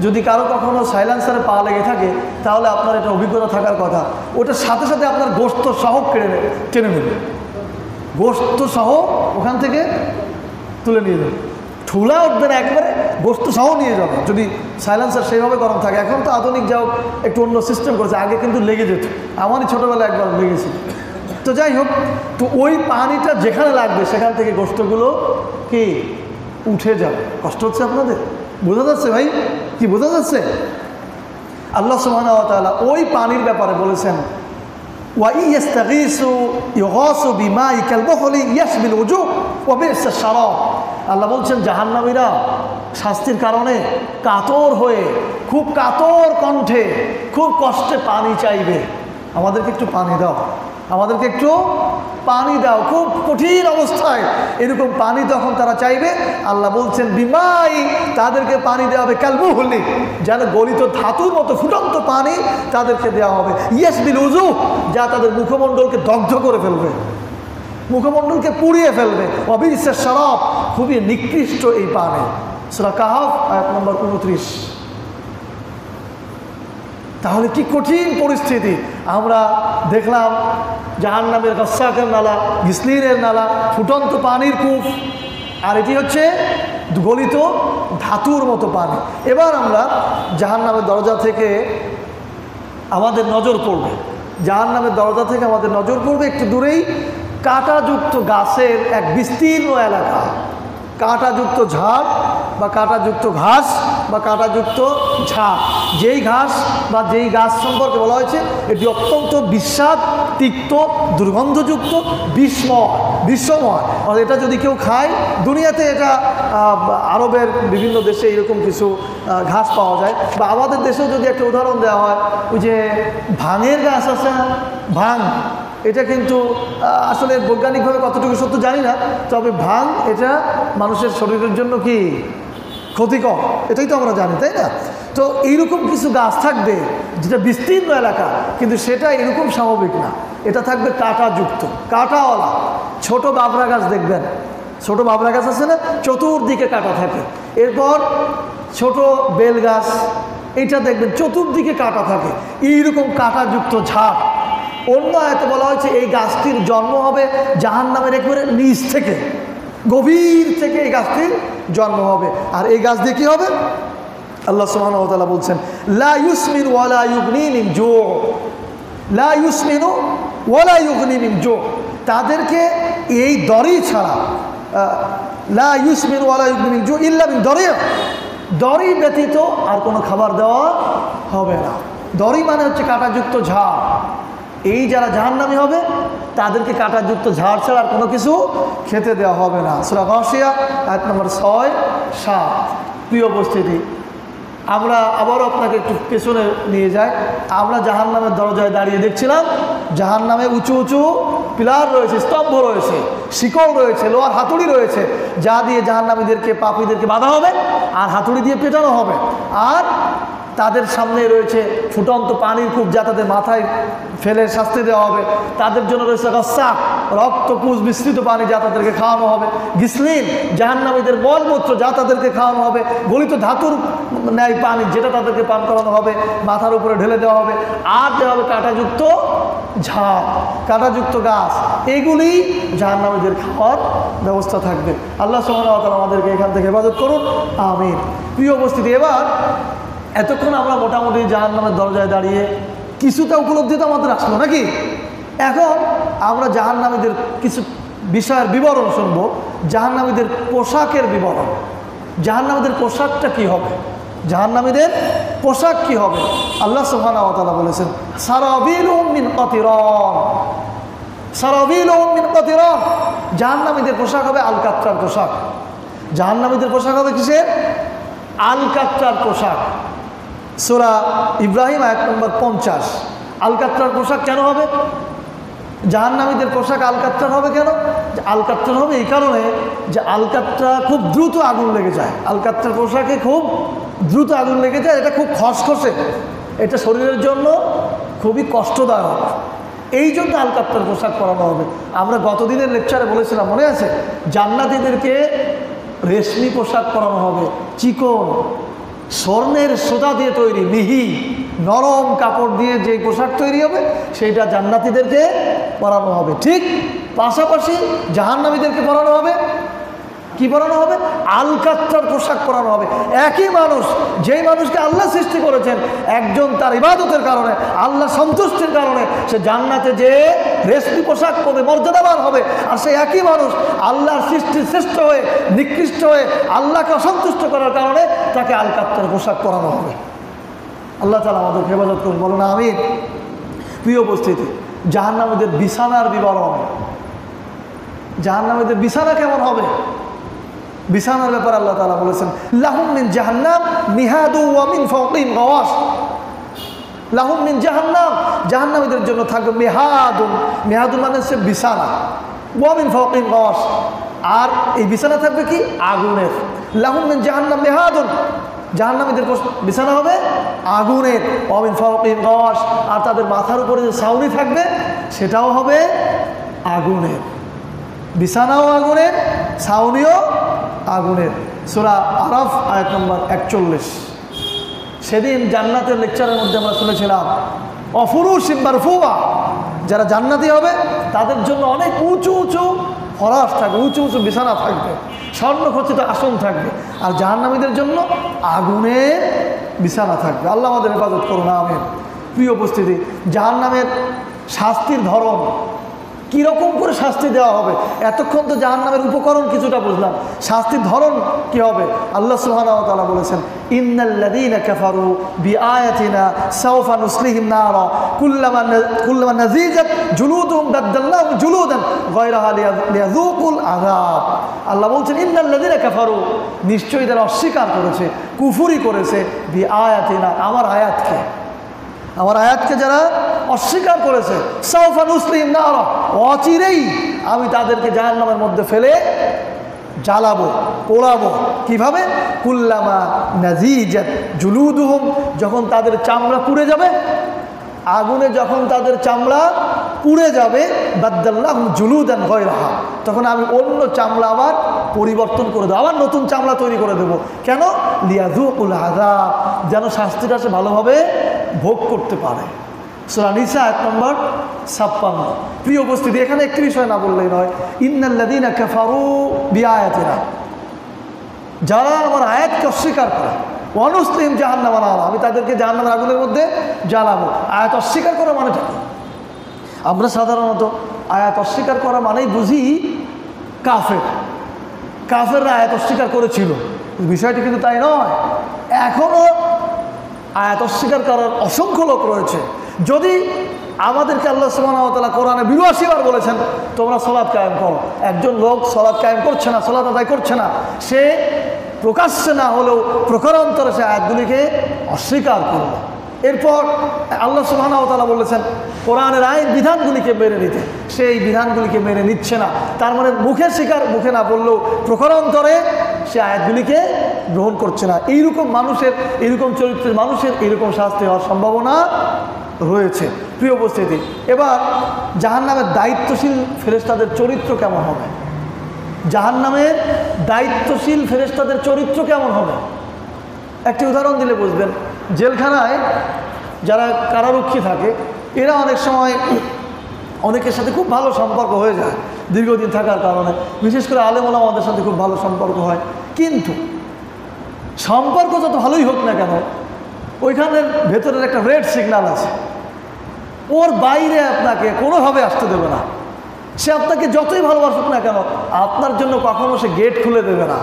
S1: যদি কারো কখনো সাইলেন্সারে পা লেগে থাকে তাহলে আপনার এটা অভিজ্ঞতা থাকার কথা, ওটার সাথে সাথে আপনার গোস্ত সহ টেনে নেবে, গোস্ত সহ ওখান থেকে তুলে নিয়ে যাবে, ঠুলা উঠবে না, একবারে গোস্ত সহ নিয়ে যাবে যদি সাইলেন্সার সেইভাবে গরম থাকে। এখন তো আধুনিক যাও একটু অন্য সিস্টেম করেছে, আগে কিন্তু লেগে যেত, আমারই ছোটোবেলায় একবার লেগেছিল। তো যাই হোক, তো ওই পানিটা যেখানে লাগবে সেখান থেকে গোস্তগুলো কি উঠে যাবে। কষ্ট হচ্ছে আপনাদের? বোঝা যাচ্ছে ভাই? কি বোঝা যাচ্ছে? আল্লাহ সুবহানাহু ওয়া তাআলা ওই পানির ব্যাপারে বলেছেন, ওয়া ইয়াস্তাগীসু ইউগাসু বিমাই কালবুহলি ইয়াশবিল উজুহ ওয়া বি'সাশ শারাব। আল্লাহ বলছেন জাহান্নামীরা শাস্তির কারণে কাতর হয়ে, খুব কাতর কণ্ঠে, খুব কষ্টে পানি চাইবে, আমাদেরকে একটু পানি দাও, আমাদেরকে একটু পানি দাও। খুব কঠিন অবস্থায় এরকম পানি তখন তারা চাইবে। আল্লাহ বলছেন বিমাই, তাদেরকে পানি দেওয়া হবে কালবুহলি, যেন গলিত ধাতুর মতো ফুটন্ত পানি তাদেরকে দেওয়া হবে। ইয়াশবিল উজুহ, যা তাদের মুখমণ্ডলকে দগ্ধ করে ফেলবে, মুখমণ্ডলকে পুড়িয়ে ফেলবে। ওয়া বি'সাশ শারাব, খুবই নিকৃষ্ট এই পানি। সূরা কাহফ আয়াত নম্বর 29। তাহলে কি কঠিন পরিস্থিতি। আমরা দেখলাম জাহান্নামের গাসসাকের নালা, গিসলিনের নালা, ফুটন্ত পানির কূপ, আর এটি হচ্ছে গলিত ধাতুর মতো পানি। এবার আমরা জাহান্নামের দরজা থেকে আমাদের নজর পড়বে, জাহান্নামের দরজা থেকে আমাদের নজর পড়বে একটু দূরেই কাঁটাযুক্ত গাছের এক বিস্তীর্ণ এলাকা, কাঁটাযুক্ত ঝাড় বা কাঁটাযুক্ত ঘাস বা কাঁটাযুক্ত ঝাড়। যেই ঘাস বা যেই গাছ সম্পর্কে বলা হয়েছে এটি অত্যন্ত বিস্বাদ, তিক্ত, দুর্গন্ধযুক্ত, বিষময়। আর এটা যদি কেউ খায়, দুনিয়াতে এটা আরবের বিভিন্ন দেশে এরকম কিছু ঘাস পাওয়া যায়, বা আমাদের দেশেও যদি একটা উদাহরণ দেওয়া হয়, ওই যে ভাঙের গাছ আছে না, ভাং, এটা কিন্তু আসলে বৈজ্ঞানিকভাবে কতটুকু সত্য জানি না, তবে ভাং এটা মানুষের শরীরের জন্য কি ক্ষতিকর, এটাই তো আমরা জানি, তাই না? তো এইরকম কিছু গাছ থাকবে যেটা বিস্তীর্ণ এলাকা, কিন্তু সেটা এরকম স্বাভাবিক না, এটা থাকবে কাঁটাযুক্ত, কাঁটাওয়ালা। ছোট বাবরা গাছ দেখবেন, ছোট বাবরা গাছ আছে না, চতুর্দিকে কাঁটা থাকে। এরপর ছোট বেল গাছ, এটা দেখবেন চতুর্দিকে কাঁটা থাকে। এইরকম কাঁটাযুক্ত ঝাড়। অন্য আয়াতে বলা হয়েছে এই গাছটির জন্ম হবে জাহান্নামের একেবারে নিচ থেকে, গভীর থেকে এই গাছটির জন্ম হবে। আর এই গাছ দিয়ে কী হবে? আল্লাহ সুবহানাহু ওয়া তাআলা বলছেন লা ইউসমিনু ওয়া লা ইউগনি মিন জু', লা ইউসমিনু ওয়া লা ইউগনি মিন জু', তাদেরকে এই দড়ি ছাড়া, লা ইউসমিনু ওয়া লা ইউগনি মিন জু' ইল্লা মিন দড়ি, দড়ি ব্যতীত আর কোনো খাবার দেওয়া হবে না। দড়ি মানে হচ্ছে কাঁটাযুক্ত ঝাড়। এই যারা জাহান্নামী হবে তাদেরকে কাঁটাযুক্ত ঝাড় ছাড়া আর কোনো কিছু খেতে দেওয়া হবে না। সূরা গাশিয়া আয়াত নম্বর 6-7। প্রিয় উপস্থিতি, আমরা আবারও আপনাকে একটু পেছনে নিয়ে যাই। আমরা জাহান্নামের দরজায় দাঁড়িয়ে দেখছিলাম জাহান্নামে উঁচু উঁচু পিলার রয়েছে, স্তম্ভ রয়েছে, শিকল রয়েছে, লোহার হাতুড়ি রয়েছে, যা দিয়ে জাহান্নামীদেরকে, পাপীদেরকে বাঁধা হবে আর হাতুড়ি দিয়ে পেটানো হবে। আর তাদের সামনে রয়েছে ফুটন্ত পানির কূপ, যা তাদের মাথায় ফেলে শাস্তি দেওয়া হবে। তাদের জন্য রয়েছে গাসসাক, রক্তপুষ মিশ্রিত পানি, যা তাদেরকে খাওয়ানো হবে। গিসলিন, জাহান্নামীদের মলমূত্র, যা তাদেরকে খাওয়ানো হবে। গলিত ধাতুর ন্যায় পানি, যেটা তাদেরকে পান করানো হবে, মাথার উপরে ঢেলে দেওয়া হবে। আর দেওয়া হবে কাঁটাযুক্ত ঝাড়, কাঁটাযুক্ত গাছ। এইগুলি জাহান্নামীদের খাওয়ার ব্যবস্থা থাকবে। আল্লাহ সুবহানাহু ওয়া তাআলা আমাদেরকে এখান থেকে হেফাজত করুন, আমিন। প্রিয় উপস্থিতি, এবার এতক্ষণ আমরা মোটামুটি জাহান্নামের দরজায় দাঁড়িয়ে কিছুটা উপলব্ধি তো আমাদের আসলো নাকি? এখন আমরা জাহান্নামীদের কিছু বিষয়ের বিবরণ শুনব, জাহান্নামীদের পোশাকের বিবরণ। জাহান্নামীদের পোশাকটা কি হবে? জাহান্নামীদের পোশাক কি হবে? আল্লাহ সুবহানাহু ওয়া তাআলা বলেছেন সারাবিলুহুম মিন কাতিরান, সারাবিলুহুম মিন কাতিরান। জাহান্নামীদের পোশাক হবে আলকাত্রার পোশাক। জাহান্নামীদের পোশাক হবে কিসের? আলকাত্রার পোশাক। সূরা ইব্রাহিম আয়াত নম্বর 50। আলকাত্রার পোশাক কেন হবে? জাহান্নামীদের পোশাক আলকাত্রার হবে কেন? যে আলকাত্রা হবে এই কারণে যে আলকাত্রা খুব দ্রুত আগুন লেগে যায়, আলকাত্রার পোশাকে খুব দ্রুত আগুন লেগে যায়, এটা খুব খসখসে, এটা শরীরের জন্য খুবই কষ্টদায়ক, এই জন্য আলকাত্রার পোশাক পরানো হবে। আমরা গতদিনের লেকচারে বলেছিলাম, মনে আছে? জান্নাতীদেরকে রেশমি পোশাক পরানো হবে, চিকন স্বর্ণের সুতা দিয়ে তৈরি মিহি নরম কাপড় দিয়ে যে পোশাক তৈরি হবে সেইটা জান্নাতীদেরকে পরানো হবে। ঠিক পাশাপাশি জাহান্নামীদেরকে পরানো হবে, কি পরানো হবে? আলকাত্রার পোশাক পরানো হবে। একই মানুষ, যেই মানুষকে আল্লাহ সৃষ্টি করেছেন, একজন তার ইবাদতের কারণে, আল্লাহ সন্তুষ্টির কারণে সে জান্নাতে যে রেশমি পোশাক পরে মর্যাদাবান হবে, আর সেই একই মানুষ আল্লাহর সৃষ্টির শ্রেষ্ঠ হয়ে নিকৃষ্ট হয়ে আল্লাহকে অসন্তুষ্ট করার কারণে তাকে আলকাত্রার পোশাক পরানো হবে। আল্লাহ তাআলা আমাদের হেফাজত করুন, বলো না আমিন। প্রিয় উপস্থিতি, জাহান্নামীদের বিছানার বিবরণ, জাহান্নামীদের বিছানা কেমন হবে? বিছানার ব্যাপারে আল্লাহ তাআলা বলেছেন, লাহুম মিন জাহান্নাম মিহাদু ওয়া মিন ফাওকিহিম গাওয়াশ। লাহুম মিন জাহান্নাম, জাহান্নামীদের জন্য থাকবে মিহাদুন, মিহাদুন মানে হচ্ছে বিছানা, ওয়া মিন ফাওকিহিম গাওয়াশ, আর এই বিছানা থাকবে কি? আগুনের। লাহুম মিন জাহান্নাম মিহাদুন, জাহান্নামীদের বিছানা হবে আগুনের, ওয়া মিন ফাওকিহিম গাওয়াশ, আর তাদের মাথার উপরে যে ছাউনি থাকবে সেটাও হবে আগুনের। বিছানাও আগুনের, ছাউনিও আগুনের। সূরা আরাফ আয়াত নম্বর 41। সেদিন জান্নাতের লেকচারের মধ্যে আমরা শুনেছিলাম অফুরুশিম মারফুয়া, যারা জান্নাতি হবে তাদের জন্য অনেক উঁচু উঁচু ফরাশ থাকবে, উঁচু উঁচু বিছানা থাকবে, স্বর্ণখচিত আসন থাকবে, আর জাহান্নামীদের জন্য আগুনের বিছানা থাকবে। আল্লাহ আমাদের হেফাজত করুন, আমিন। প্রিয় উপস্থিতি, জাহান্নামের শাস্তির ধরন, কীরকম করে শাস্তি দেওয়া হবে? এতক্ষণ তো জাহান্নামের উপকরণ কিছুটা বুঝলাম, শাস্তির ধরন কি হবে? আল্লাহ সুবহানাহু ওয়া তাআলা বলেছেন, ইন্নাল্লাযীনা কাফারু বিআয়াতিনা সাওফা নুসলিহিম নারা কুল্লামা নাযীজাত জুলুদুহুম বাদদালনাহুম জুলুদান গায়রাহা লিয়াযুকুল আযাব। আল্লাহ বলছেন, ইন্নাল্লাযীনা কাফারু, নিশ্চয়ই যারা অস্বীকার করেছে, কুফরি করেছে, বিআয়াতিনা, আমার আয়াতকে, আমার আয়াতকে যারা অস্বীকার করেছে, সাওফা নুসলিহিম নারা, অচিরেই আমি তাদেরকে জাহান্নামের মধ্যে ফেলে জ্বালাবো, পোড়াবো। কিভাবে? কুল্লামা নাযীজাত জুলুদুহুম, যখন তাদের চামড়া পুড়ে যাবে, আগুনে যখন তাদের চামড়া পুড়ে যাবে, বাদদালনাহুম জুলুদান গায়রাহা, তখন আমি অন্য চামড়া আবার পরিবর্তন করে দেবো, আবার নতুন চামড়া তৈরি করে দেবো। কেন? লিয়াযুকুল আযাব, যেন শাস্তিটা সে ভালোভাবে ভোগ করতে পারে। সূরা নিসা আয়াত নম্বর 56। প্রিয় উপস্থিতি, এখানে একটি বিষয় না বললেই নয়, ইন্নাল্লাযীনা কাফারু বিআয়াতিনা, যারা আমার আয়াতকে অস্বীকার করে, ওয়া নুসলিহিম জাহান্নামা নারা, আমি তাদেরকে জাহান্নামের আগুনের মধ্যে জ্বালাবো। আয়াত অস্বীকার করা মানেটা কি? আমরা সাধারণত আয়াত অস্বীকার করা মানেই বুঝি কাফের, কাফেররা আয়াত অস্বীকার করেছিল, বিষয়টি কিন্তু তাই নয়। এখনও আয়াত অস্বীকার করার অসংখ্য লোক রয়েছে। যদি আমাদেরকে আল্লাহ সুবহানাহু ওয়া তাআলা কোরআনে ৮২ বার বলেছেন তোমরা সালাত কায়েম করো, একজন লোক সালাত কায়েম করছে না, সালাত আদায় করছে না, সে প্রকাশ্যে না হলেও প্রকারান্তরে সে আয়াতগুলিকে অস্বীকার করল। এরপর আল্লাহ সুবহানাহু ওয়া তাআলা বলেছেন কোরআনের আইন বিধানগুলিকে মেনে নিতে, সেই বিধানগুলিকে মেনে নিচ্ছে না, তার মানে মুখে স্বীকার, মুখে না বললেও প্রকারান্তরে সে আয়াতগুলিকে গ্রহণ করছে না। এইরকম মানুষের, এইরকম চরিত্রের মানুষের এইরকম শাস্তি হওয়ার সম্ভাবনা রয়েছে। প্রিয় উপস্থিতি, এবার জাহান্নামের দায়িত্বশীল ফেরেশতাদের চরিত্র কেমন হবে? জাহান্নামের দায়িত্বশীল ফেরেশতাদের চরিত্র কেমন হবে? একটি উদাহরণ দিলে বুঝবেন। জেলখানায় যারা কারারক্ষী থাকে, এরা অনেক সময় অনেকের সাথে খুব ভালো সম্পর্ক হয়ে যায় দীর্ঘদিন থাকার কারণে, বিশেষ করে আলেম ওলামাদের সাথে খুব ভালো সম্পর্ক হয়। কিন্তু সম্পর্ক যত ভালোই হোক না কেন, ওইখানের ভেতরের একটা রেড সিগন্যাল আছে, ওর বাইরে আপনাকে কোনোভাবে আসতে দেবে না। সে আপনাকে যতই ভালোবাসুক না কেন, আপনার জন্য কখনো সে গেট খুলে দেবে না,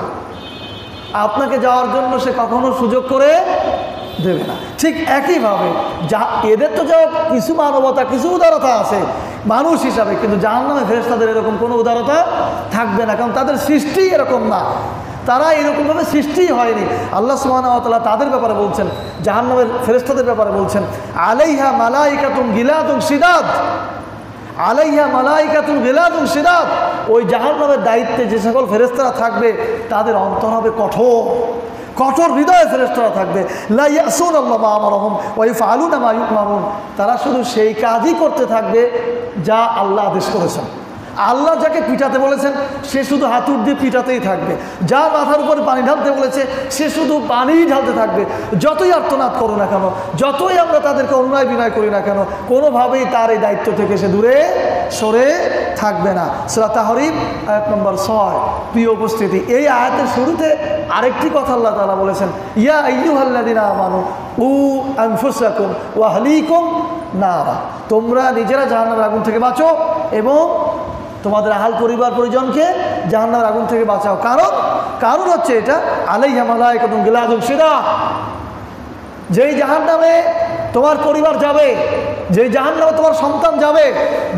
S1: আপনাকে যাওয়ার জন্য সে কখনো সুযোগ করে দেবে না। ঠিক একইভাবে এদের তো যা কিছু মানবতা, কিছু উদারতা আছে মানুষ হিসাবে, কিন্তু জাহান্নামে ফেরেশতাদের এরকম কোনো উদারতা থাকবে না, কারণ তাদের সৃষ্টি এরকম না, তারা এরকমভাবে সৃষ্টিই হয়নি। আল্লাহ সুবহানাহু ওয়া তাআলা তাদের ব্যাপারে বলছেন, জাহান্নামের ফেরেশতাদের ব্যাপারে বলছেন, আলাইহা মালাইকাতুন গিলাদুন শিদাদ, আলাইহা মালাইকাতুল গিলাদুন শিদাদ, ওই জাহান্নামের দায়িত্বে যে সকল ফেরেশতারা থাকবে তাদের অন্তর হবে কঠোর, কঠোর হৃদয়ে ফেরেশতারা থাকবে। লা ইয়াসুনাল্লাহ মা আমারহুম ওয়া ইয়াফআলুনা মা ইউমারুন, তারা শুধু সেই কাজই করতে থাকবে যা আল্লাহ আদেশ করেছেন। আল্লাহ যাকে পিটাতে বলেছেন সে শুধু হাতুড় দিয়ে পিটাতেই থাকবে, যা মাথার উপরে পানি ঢালতে বলেছে সে শুধু পানিই ঢালতে থাকবে। যতই আর্তনাদ করো না কেন, যতই আমরা তাদেরকে অন্যায় বিনয় করি না কেন, কোনোভাবেই তার এই দায়িত্ব থেকে সে দূরে সরে থাকবে না। সূরা তাহরিম আয়াত নম্বর 6। প্রিয় উপস্থিতি, এই আয়াতের শুরুতে আরেকটি কথা আল্লাহ তাআলা বলেছেন, ইয়া আইয়ুহাল্লাযীনা আমানু উ আনফুসাকুম ওয়া আহলিকুম নারা, তোমরা নিজেরা জাহান্নামের আগুন থেকে বাঁচো এবং তোমাদের আহাল পরিবার পরিজনকে জাহান্নামের আগুন থেকে বাঁচাও। কারণ হচ্ছে এটা, আলাইহা মালাইকাতুন গিলাদুন শিদাদ, যেই জাহান্নামে তোমার পরিবার যাবে, যেই জাহান্নামে তোমার সন্তান যাবে,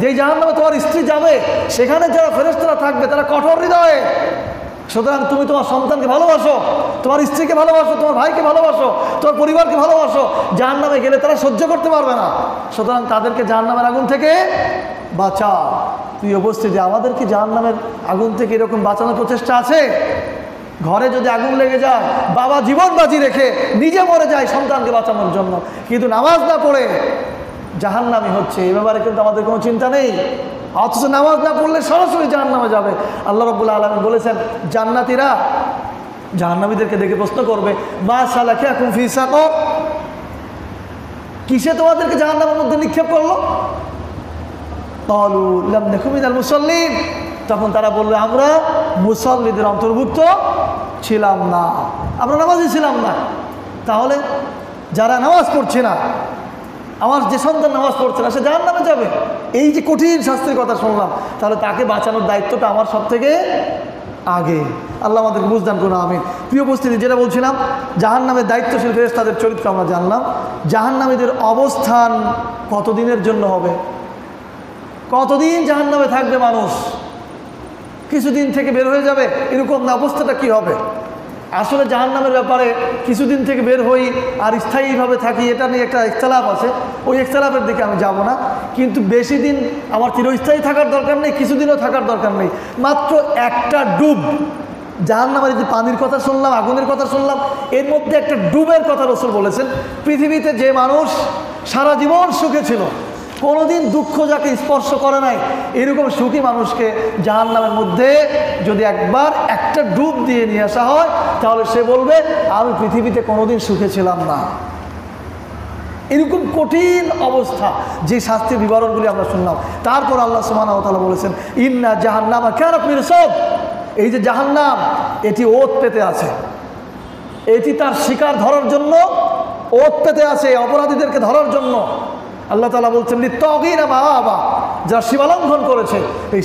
S1: যেই জাহান্নামে তোমার স্ত্রী যাবে, সেখানে যারা ফেরেশতারা থাকবে তারা কঠোর হৃদয়ে। সুতরাং তুমি তোমার সন্তানকে ভালোবাসো, তোমার স্ত্রীকে ভালোবাসো, তোমার ভাইকে ভালোবাসো, তোমার পরিবারকে ভালোবাসো, জাহান্নামে গেলে তারা সহ্য করতে পারবে না। সুতরাং তাদেরকে জাহান্নামের আগুন থেকে বাঁচাও। তুই উপস্থিতি, আমাদের কি জাহান্নামের আগুন থেকে এরকম বাঁচানোর প্রচেষ্টা আছে? ঘরে যদি আগুন লেগে যায়, বাবা জীবন বাজি রেখে নিজে মরে যায় সন্তানকে বাঁচানোর জন্য, কিন্তু নামাজ না পড়ে জাহান্নামী হচ্ছে, এ ব্যাপারে কিন্তু আমাদের কোনো চিন্তা নেই। অথচ নামাজ না পড়লে সরাসরি জাহান্নামে যাবে। আল্লাহ রাব্বুল আলামিন বলেছেন, জান্নাতীরা জাহান্নামীদেরকে দেখে প্রশ্ন করবে, মা সালাকাকুম ফি সাকর, কিসে তোমাদেরকে জাহান্নামের মধ্যে নিক্ষেপ করলো? ক্বালু লাম নাকু মিনাল মুসাল্লিন, তখন তারা বলবে, আমরা মুসাল্লিদের অন্তর্ভুক্ত ছিলাম না, আমরা নামাজই ছিলাম না। তাহলে যারা নামাজ পড়ছে না, আমার যে সন্তান নামাজ পড়ছে না, সে জাহান্নামে যাবে। এই যে কঠিন শাস্তির কথা শুনলাম, তাহলে তাকে বাঁচানোর দায়িত্বটা আমার সব থেকে আগে। আল্লাহ আমাদেরকে বুঝদান করুন, আমিন। প্রিয় উপস্থিতি, যেটা বলছিলাম, জাহান্নামের দায়িত্বশীল ফেরেশতাদের চরিত্র আমরা জানলাম। জাহান্নামীদের অবস্থান কতদিনের জন্য হবে? কতদিন জাহান্নামে থাকবে মানুষ? কিছুদিন থেকে বের হয়ে যাবে এরকম না, অবস্থাটা কি হবে? আসলে জাহান্নামের ব্যাপারে কিছুদিন থেকে বের হই আর স্থায়ীভাবে থাকি, এটা নিয়ে একটা ইখতিলাফ আছে, ওই ইখতিলাফের দিকে আমি যাব না। কিন্তু বেশি দিন আমার চিরস্থায়ী থাকার দরকার নেই, কিছুদিনও থাকার দরকার নেই, মাত্র একটা ডুব। জাহান্নামের যে পানির কথা শুনলাম, আগুনের কথা শুনলাম, এর মধ্যে একটা ডুবের কথা রাসূল বলেছেন। পৃথিবীতে যে মানুষ সারা জীবন সুখে ছিল, কোনোদিন দুঃখ যাকে স্পর্শ করে নাই, এরকম সুখী মানুষকে জাহান্নামের মধ্যে যদি একবার একটা ডুব দিয়ে নিয়ে আসা হয়, তাহলে সে বলবে, আমি পৃথিবীতে কোনোদিন সুখে ছিলাম না। এরকম কঠিন অবস্থা, যে শাস্তির বিবরণগুলি আমরা শুনলাম। তারপর আল্লাহ সুবহানাহু ওয়া তাআলা বলেছেন, ইন্না জাহান্নামা কানাত মিরসাদ, এই যে জাহান্নাম, এটি ওত পেতে আছে, এটি তার শিকার ধরার জন্য ওত পেতে আছে, অপরাধীদেরকে ধরার জন্য। আল্লাহ তাআলা বলছেন, লিত্তাগীনা মাআবা, যারা সীমালঙ্ঘন করেছে, এই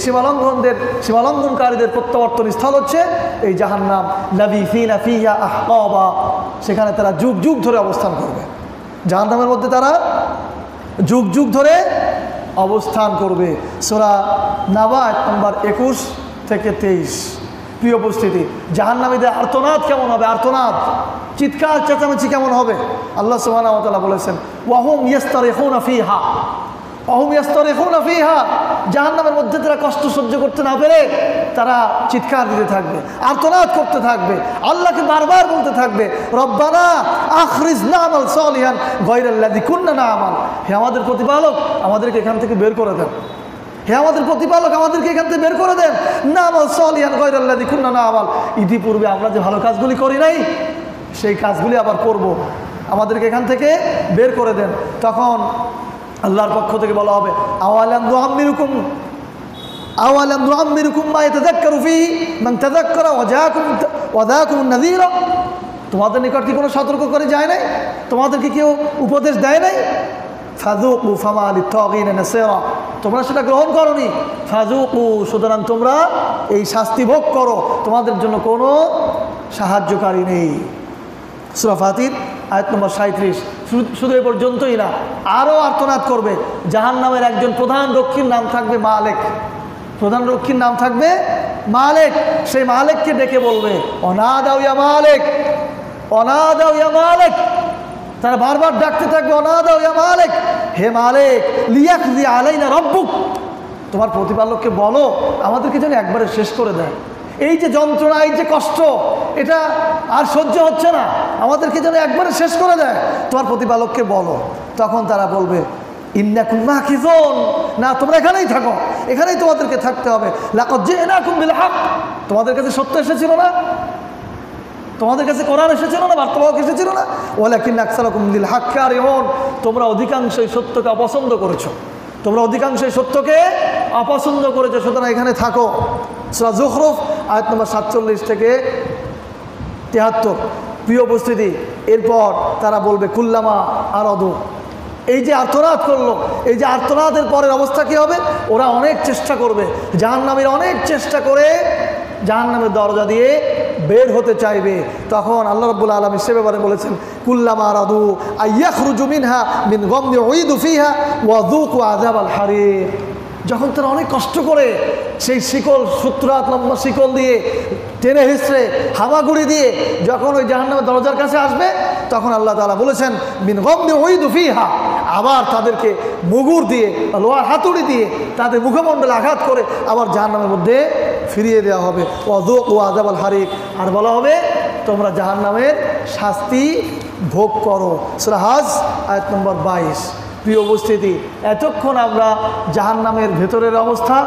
S1: সীমালঙ্ঘনকারীদের প্রত্যাবর্তন স্থল হচ্ছে এই জাহান্নাম। লাবিসিনা ফিহা আহকাবা, সেখানে তারা যুগ যুগ ধরে অবস্থান করবে। জাহান্নামের মধ্যে তারা যুগ যুগ ধরে অবস্থান করবে। সূরা নাবা আয়াত নম্বর 21 থেকে 23। প্রিয় উপস্থিতি, জাহান্নামীদের আর্তনাদ কেমন হবে? আর্তনাদ, চিৎকার চেঁচামেচি কেমন হবে? আল্লাহ সুবহানাহু ওয়া তাআলা বলেছেন, ওয়াহুম ইয়াস্তারিখুনা ফিহা, ওয়াহুম ইয়াস্তারিখুনা ফিহা, জাহান্নামের মধ্যে তারা কষ্ট সহ্য করতে না পেরে তারা চিৎকার দিতে থাকবে, আর্তনাদ করতে থাকবে, আল্লাহকে বারবার বলতে থাকবে, রব্বানা আখরিজনা আমাল সালিহান গায়রাল্লাযী কুন্না না'মাল, হে আমাদের প্রতিপালক, আমাদেরকে এখান থেকে বের করে দেন। হে আমাদের প্রতিপালক, আমাদেরকে এখান থেকে বের করে দেন। না'মাল সালিহান গায়রাল্লাযী কুন্না না'মাল, ইতিপূর্বে আমরা যে ভালো কাজগুলি করি নাই, সেই কাজগুলি আবার করব, আমাদেরকে এখান থেকে বের করে দেন। তখন আল্লাহর পক্ষ থেকে বলা হবে, আওয়ালাম নুআম্মিরুকুম মা ইয়াতাযাক্কারু ফীহি মান তাযাক্কারা ওয়া যাকুমুন নাযীরা, তোমাদের নিকট কি কোনো সতর্ক করে যায় নাই? তোমাদেরকে কেউ উপদেশ দেয় নাই? ফাযুকু ফামা লিত-তাগীনা নাসীরা, তোমরা সেটা গ্রহণ করনি। ফাযুকু, সুতরাং তোমরা এই শাস্তি ভোগ করো, তোমাদের জন্য কোনো সাহায্যকারী নেই। সূরা ফাতির আয়াত নম্বর 37। শুধু এ পর্যন্তই না, আরও আর্তনাদ করবে। জাহান্নামের একজন প্রধান রক্ষীর নাম থাকবে মালেক, প্রধান রক্ষীর নাম থাকবে মালেক। সেই মালেককে ডেকে বলবে, অনাদাউ ইয়া মালেক, অনাদাউ ইয়া মালেক, তারা বারবার ডাকতে থাকবে, অনাদাউ ইয়া মালেক, হে মালেক, লিয়াকযি আলাইনা রাব্বুক, তোমার প্রতিপালককে বলো আমাদেরকে যেন একবারে শেষ করে দেয়, এই যে যন্ত্রণা, এই যে কষ্ট, এটা আর সহ্য হচ্ছে না, আমাদেরকে যেন একবারে শেষ করে দেয়, তোমার প্রতিপালককে বলো। তখন তারা বলবে ইন্নাকুম মাকিজুন, না তোমরা এখানেই থাকো, এখানেই তোমাদেরকে থাকতে হবে। লাকাদ জি'নাকুম বিল হক, তোমাদের কাছে সত্য এসেছিল না, তোমাদের কাছে কোরআন এসেছিল না, বার্তাবাহক এসেছিল না। ওয়ালাকিন আকসারাকুম লিল হক কারিহুন, তোমরা অধিকাংশই সত্যকে অপছন্দ করেছো, তোমরা অধিকাংশই সত্যকে অপছন্দ করেছো, সুতরাং এখানে থাকো। সূরা যুখরুফ আয়াত নম্বর 47 থেকে 73। প্রিয় উপস্থিতি, এরপর তারা বলবে কুল্লামা আরাদু, এই যে আর্তনাদ করলো, এই যে আর্তনাদের পরের অবস্থা কী হবে? ওরা অনেক চেষ্টা করবে, জাহান্নামের অনেক চেষ্টা করে জাহান্নামের দরজা দিয়ে বের হতে চাইবে। তখন আল্লাহ রাব্বুল আলামিন সে ব্যাপারে বলেছেন কুল্লামা আরাদু আইয়াখরুজু মিনহা মিন গাম্মি উইদু ফিহা ওয়া যুকু আযাবাল হারিক, যখন তারা অনেক কষ্ট করে সেই শিকল, 70 লম্বা শিকল দিয়ে টেনে হিসড়ে হামাগুড়ি দিয়ে যখন ওই জাহান্নামের দরজার কাছে আসবে, তখন আল্লাহ তাআলা বলেছেন মিন গাম্মি উইদু ফিহা, আবার তাদেরকে মুগুর দিয়ে, লোহার হাতুড়ি দিয়ে তাদের মুখমণ্ডলে আঘাত করে আবার জাহান্নামের মধ্যে ফিরিয়ে দেওয়া হবে। ওয়া যুকু আযাবাল হারিক, আর বলা হবে তোমরা জাহান্নামের শাস্তি ভোগ করো। সূরা হজ আয়াত নম্বর 22। প্রিয় উপস্থিতি, এতক্ষণ আমরা জাহান্নামের ভেতরের অবস্থা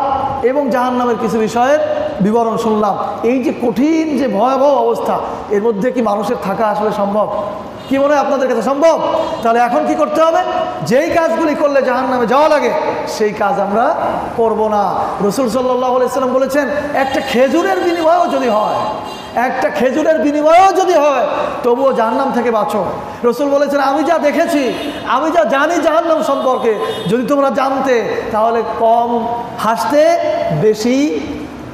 S1: এবং জাহান্নামের কিছু বিষয়ের বিবরণ শুনলাম। এই যে কঠিন, যে ভয়াবহ অবস্থা, এর মধ্যে কি মানুষের থাকা আসলে সম্ভব? কি মনে হয় আপনাদের কাছে সম্ভব? তাহলে এখন কি করতে হবে? যেই কাজগুলি করলে জাহান্নামে যাওয়া লাগে সেই কাজ আমরা করব না। রাসূল সাল্লাল্লাহু আলাইহি সাল্লাম বলেছেন একটা খেজুরের বিনিময়েও যদি হয়, একটা খেজুরের বিনিময়েও যদি হয় তবুও জাহান্নাম থেকে বাঁচো। রাসূল বলেছেন আমি যা দেখেছি, আমি যা জানি জাহান্নাম সম্পর্কে, যদি তোমরা জানতে তাহলে কম হাসতে বেশি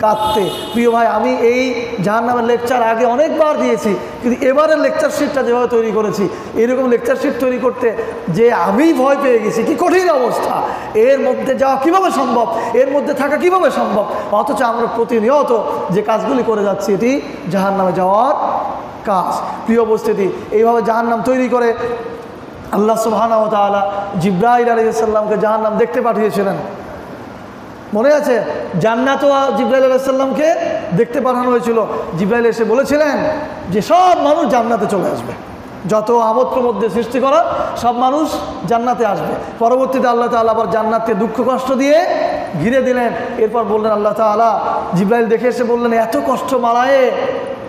S1: কাঁদতে। প্রিয় ভাই, আমি এই জাহান্নামের লেকচার আগে অনেকবার দিয়েছি, কিন্তু এবারের লেকচার শিটটা যেভাবে তৈরি করেছি, এরকম লেকচার শিট তৈরি করতে যে আমি ভয় পেয়ে গেছি, কি কঠিন অবস্থা, এর মধ্যে যাওয়া কিভাবে সম্ভব, এর মধ্যে থাকা কিভাবে সম্ভব, অথচ আমরা প্রতিনিয়ত যে কাজগুলি করে যাচ্ছি এটি জাহান্নামে যাওয়ার কাজ। প্রিয় উপস্থিতি, এইভাবে জাহান্নাম তৈরি করে আল্লাহ সুবহানাহু ওয়া তাআলা জিবরাইল আলাইহিস সালামকে জাহান্নাম দেখতে পাঠিয়েছিলেন। মনে আছে? জান্নাতও জিবরাইল আলাইহিস সালামকে দেখতে পাঠানো হয়েছিল। জিবরাইল এসে বলেছিলেন যে সব মানুষ জান্নাতে চলে আসবে, যত আমোদর মধ্যে সৃষ্টি করা সব মানুষ জান্নাতে আসবে। পরবর্তীতে আল্লাহ তাআলা আবার জান্নাতকে দুঃখ কষ্ট দিয়ে ঘিরে দিলেন। এরপর বললেন আল্লাহ তাআলা, জিবরাইল দেখে এসে বললেন এত কষ্ট মালায়ে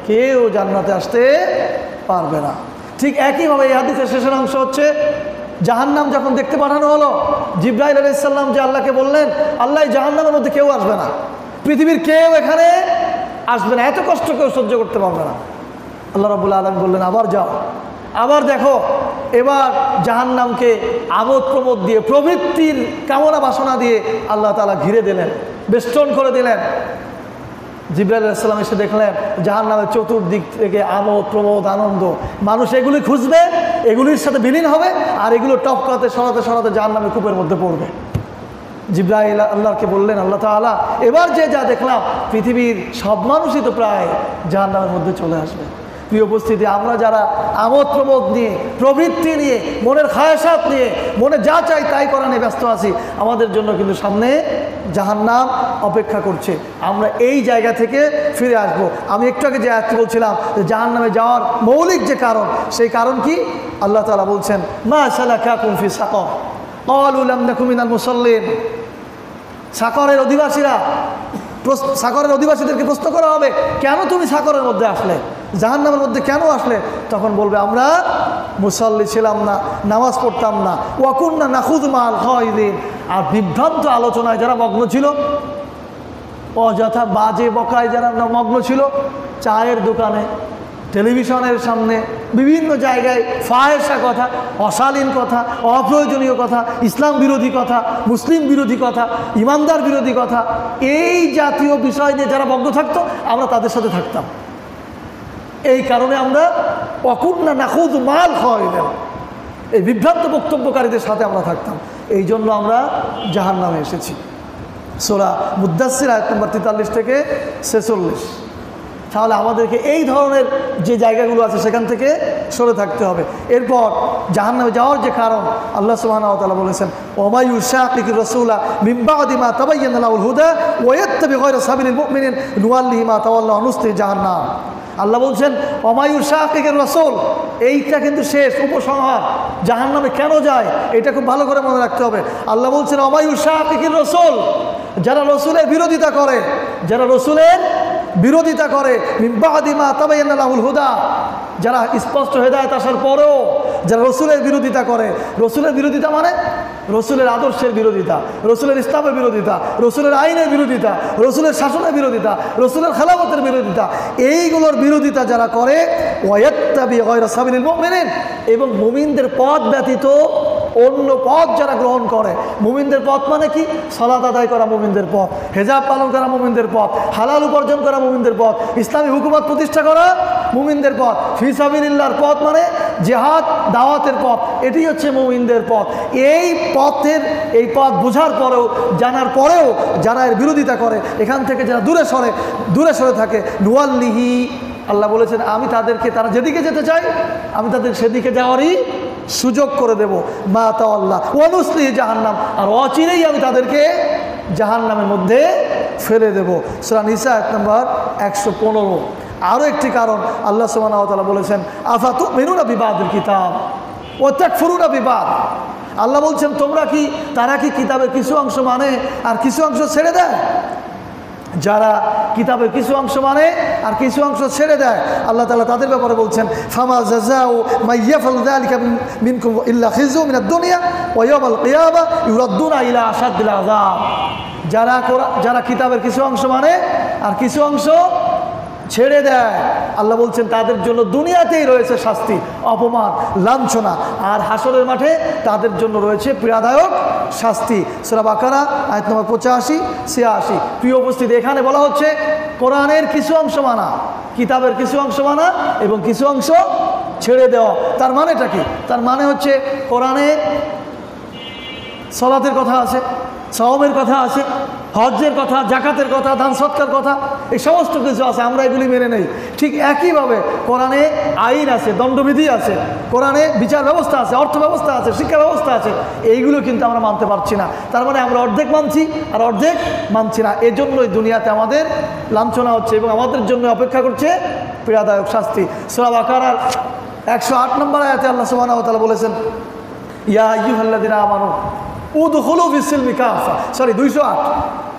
S1: কেউ জান্নাতে আসতে পারবে না। ঠিক একইভাবে এই হাদিসের শেষের অংশ হচ্ছে জাহান্নাম যখন দেখতে পাঠানো হলো, জিবরাইল আলাইহিস সালাম যে আল্লাহকে বললেন আল্লাহ জাহান্নামের মধ্যে কেউ আসবে না, পৃথিবীর কেউ এখানে আসবে না, এত কষ্ট কেউ সহ্য করতে পারবে না। আল্লাহ রাব্বুল আলামিন বললেন আবার যাও, আবার দেখো। এবার জাহান্নামকে আমোদ প্রমোদ দিয়ে, প্রবৃত্তির কামনা বাসনা দিয়ে আল্লাহ তাআলা ঘিরে দিলেন, বেষ্টন করে দিলেন। জিবরাইল আলাইহিস সালাম এসে দেখলেন জাহান্নামের চতুর্দিক থেকে আমোদ প্রমোদ আনন্দ, মানুষ এগুলি খুঁজবে, এগুলির সাথে বিলীন হবে, আর এগুলো টপকাতে সরাতে সরাতে জাহান্নামের কূপের মধ্যে পড়বে। জিবরাইল আল্লাহকে বললেন আল্লাহ তাআলা এবার যে যা দেখলাম পৃথিবীর সব মানুষই তো প্রায় জাহান্নামের মধ্যে চলে আসবে। প্রিয় উপস্থিতি, আমরা যারা আমোদ প্রমোদ নিয়ে, প্রবৃত্তি নিয়ে, মনের খায়সাত নিয়ে, মনে যা চাই তাই করা নিয়ে ব্যস্ত আছি, আমাদের জন্য কিন্তু সামনে জাহান্নাম অপেক্ষা করছে। আমরা এই জায়গা থেকে ফিরে আসব। আমি একটু আগে যে আয়াতটি বলছিলাম যে জাহান্নামে যাওয়ার মৌলিক যে কারণ, সেই কারণ কি? আল্লাহ তাআলা বলছেন মা সালাকাকুম ফি সাকর ক্বালু লাম নাকু মিনাল মুসাল্লিন। সাকরের অধিবাসীরা, সাকরের অধিবাসীদেরকে প্রশ্ন করা হবে কেন তুমি সাকরের মধ্যে আসলে, জাহান্নামের মধ্যে কেন আসলে? তখন বলবে আমরা মুসাল্লি ছিলাম না, নামাজ পড়তাম না, ওয়া কুন্না নাখুযু মাআল খায়দিন। আর বিভ্রান্ত আলোচনায় যারা মগ্ন ছিল, অযথা বাজে বকায় যারা মগ্ন ছিল, চায়ের দোকানে, টেলিভিশনের সামনে, বিভিন্ন জায়গায় ফাহেসা কথা, অশালীন কথা, অপ্রয়োজনীয় কথা, ইসলাম বিরোধী কথা, মুসলিম বিরোধী কথা, ইমানদার বিরোধী কথা, এই জাতীয় বিষয় নিয়ে যারা মগ্ন থাকতো আমরা তাদের সাথে থাকতাম। এই কারণে আমরা অকুন্না নাখুযু মাল খায়দিন, এই বিভ্রান্ত বক্তব্যকারীদের সাথে আমরা থাকতাম। এই জন্য আমরা জাহান্নামে এসেছি। সূরা মুদ্দাসসির আয়াত নম্বর 43 থেকে 46। তাহলে আমাদেরকে এই ধরনের যে জায়গাগুলো আছে সেখান থেকে সরে থাকতে হবে। এরপর জাহান্নামে যাওয়ার যে কারণ আল্লাহ সুবহানাহু ওয়া তাআলা বলেছেন, ওয়া ইউশাকিকির রাসূলা মিন বা'দি মা তাবায়্যানা লাহুল হুদা ওয়া ইয়াত্তাবি গায়রা সাবিলিল মুমিনিন নুওয়াল্লিহি মা তাওয়াল্লা ওয়া নুসলিহি জাহান্নাম। আল্লাহ বলছেন ওয়া ইউশাকিকির রাসূল, এইটা কিন্তু শেষ উপসংহার। জাহান্নামে কেন যায় এটা খুব ভালো করে মনে রাখতে হবে। আল্লাহ বলছেন ওয়া ইউশাকিকির রাসূল, যারা রসুলের বিরোধিতা করে, যারা রসুলের বিরোধিতা করে, মিন বা'দি মা তাবায়্যানা লাহুল হুদা, যারা স্পষ্ট হেদায়েত আসার পরেও যারা রসুলের বিরোধিতা করে। রসুলের বিরোধিতা মানে রসুলের আদর্শের বিরোধিতা, রসুলের ইসলামের বিরোধিতা, রসুলের আইনের বিরোধিতা, রসুলের শাসনের বিরোধিতা, রসুলের খেলাফতের বিরোধিতা, এইগুলোর বিরোধিতা যারা করে, ওয়ায়াত্তাবি গায়রা সাবিলিল মুমিনিন, এবং মুমিনদের পথ ব্যতীত অন্য পথ যারা গ্রহণ করে। মুমিনদের পথ মানে কি? সালাত আদায় করা মুমিনদের পথ, হেজাব পালন করা মুমিনদের পথ, হালাল উপার্জন করা মুমিনদের পথ, ইসলামী হুকুমত প্রতিষ্ঠা করা মুমিনদের পথ, ফি সাবিলিল্লাহর পথ মানে জিহাদ দাওয়াতের পথ, এটি হচ্ছে মুমিনদের পথ। এই পথ বোঝার পরেও, জানার পরেও যারা এর বিরোধিতা করে, এখান থেকে যারা দূরে সরে থাকে, নুওয়াল্লিহি, আল্লাহ বলেছেন আমি তাদেরকে, তারা যেদিকে যেতে চায় আমি তাদের সেদিকে যাওয়ারই সুযোগ করে দেব। মা তাওয়াল্লা ওয়া নুসলিহি জাহান্নাম, আর অচিরেই আমি তাদেরকে জাহান্নামের মধ্যে ফেলে দেব। সূরা নিসা 1 নম্বর 115। আরও একটি কারণ আল্লাহ সুবহানাহু ওয়া তাআলা বলেছেন, আফাতুমিনুনা বিবাদিল কিতাব ওয়া তাকফুরুনা বিবাদ। আল্লাহ বলছেন তারা কি কিতাবের কিছু অংশ মানে আর কিছু অংশ ছেড়ে দেয়? যারা কিতাবের কিছু অংশ মানে আর কিছু অংশ ছেড়ে দেয়, আল্লাহ তাআলা তাদের ব্যাপারে বলছেন, ফামা জাযাউ মান ইয়াফআলু যালিকা মিনকুম ইল্লা খিজু মিনাদ দুনিয়া ওয়া ইয়াউমাল কিয়ামা ইউরাদ্দুনা ইলা আশাদ্দিল আযাব। যারা কিতাবের কিছু অংশ মানে আর কিছু অংশ ছেড়ে দেয়, আল্লাহ বলছেন তাদের জন্য দুনিয়াতেই রয়েছে শাস্তি, অপমান, লাঞ্ছনা, আর হাসরের মাঠে তাদের জন্য রয়েছে পীড়াদায়ক শাস্তি। সূরা বাকারা আয়াত নম্বর 85-86। প্রিয় উপস্থিতি, এখানে বলা হচ্ছে কোরআনের কিছু অংশ মানা, কিতাবের কিছু অংশ মানা এবং কিছু অংশ ছেড়ে দেওয়া। তার মানেটা কি? তার মানে হচ্ছে কোরআনে সালাতের কথা আছে, সাওমের কথা আছে, হজ্জের কথা, জাকাতের কথা, দান সৎকার কথা, এই সমস্ত কিছু আছে, আমরা এগুলি মেনে নেই। ঠিক একইভাবে কোরআনে আইন আছে, দণ্ডবিধি আছে, কোরআনে বিচার ব্যবস্থা আছে, অর্থ ব্যবস্থা আছে, শিক্ষা ব্যবস্থা আছে, এইগুলো কিন্তু আমরা মানতে পারছি না। তার মানে আমরা অর্ধেক মানছি আর অর্ধেক মানছি না। এজন্যই দুনিয়াতে আমাদের লাঞ্ছনা হচ্ছে এবং আমাদের জন্য অপেক্ষা করছে পীড়াদায়ক শাস্তি। সূরা বাকারার 108 নম্বর আয়াতে আল্লাহ সুবহানাহু ওয়া তাআলা বলেছেন, ইয়া আইয়ুহাল্লাযীনা আমানু উদখুলু ফিস-সিলমি কাফা। 208।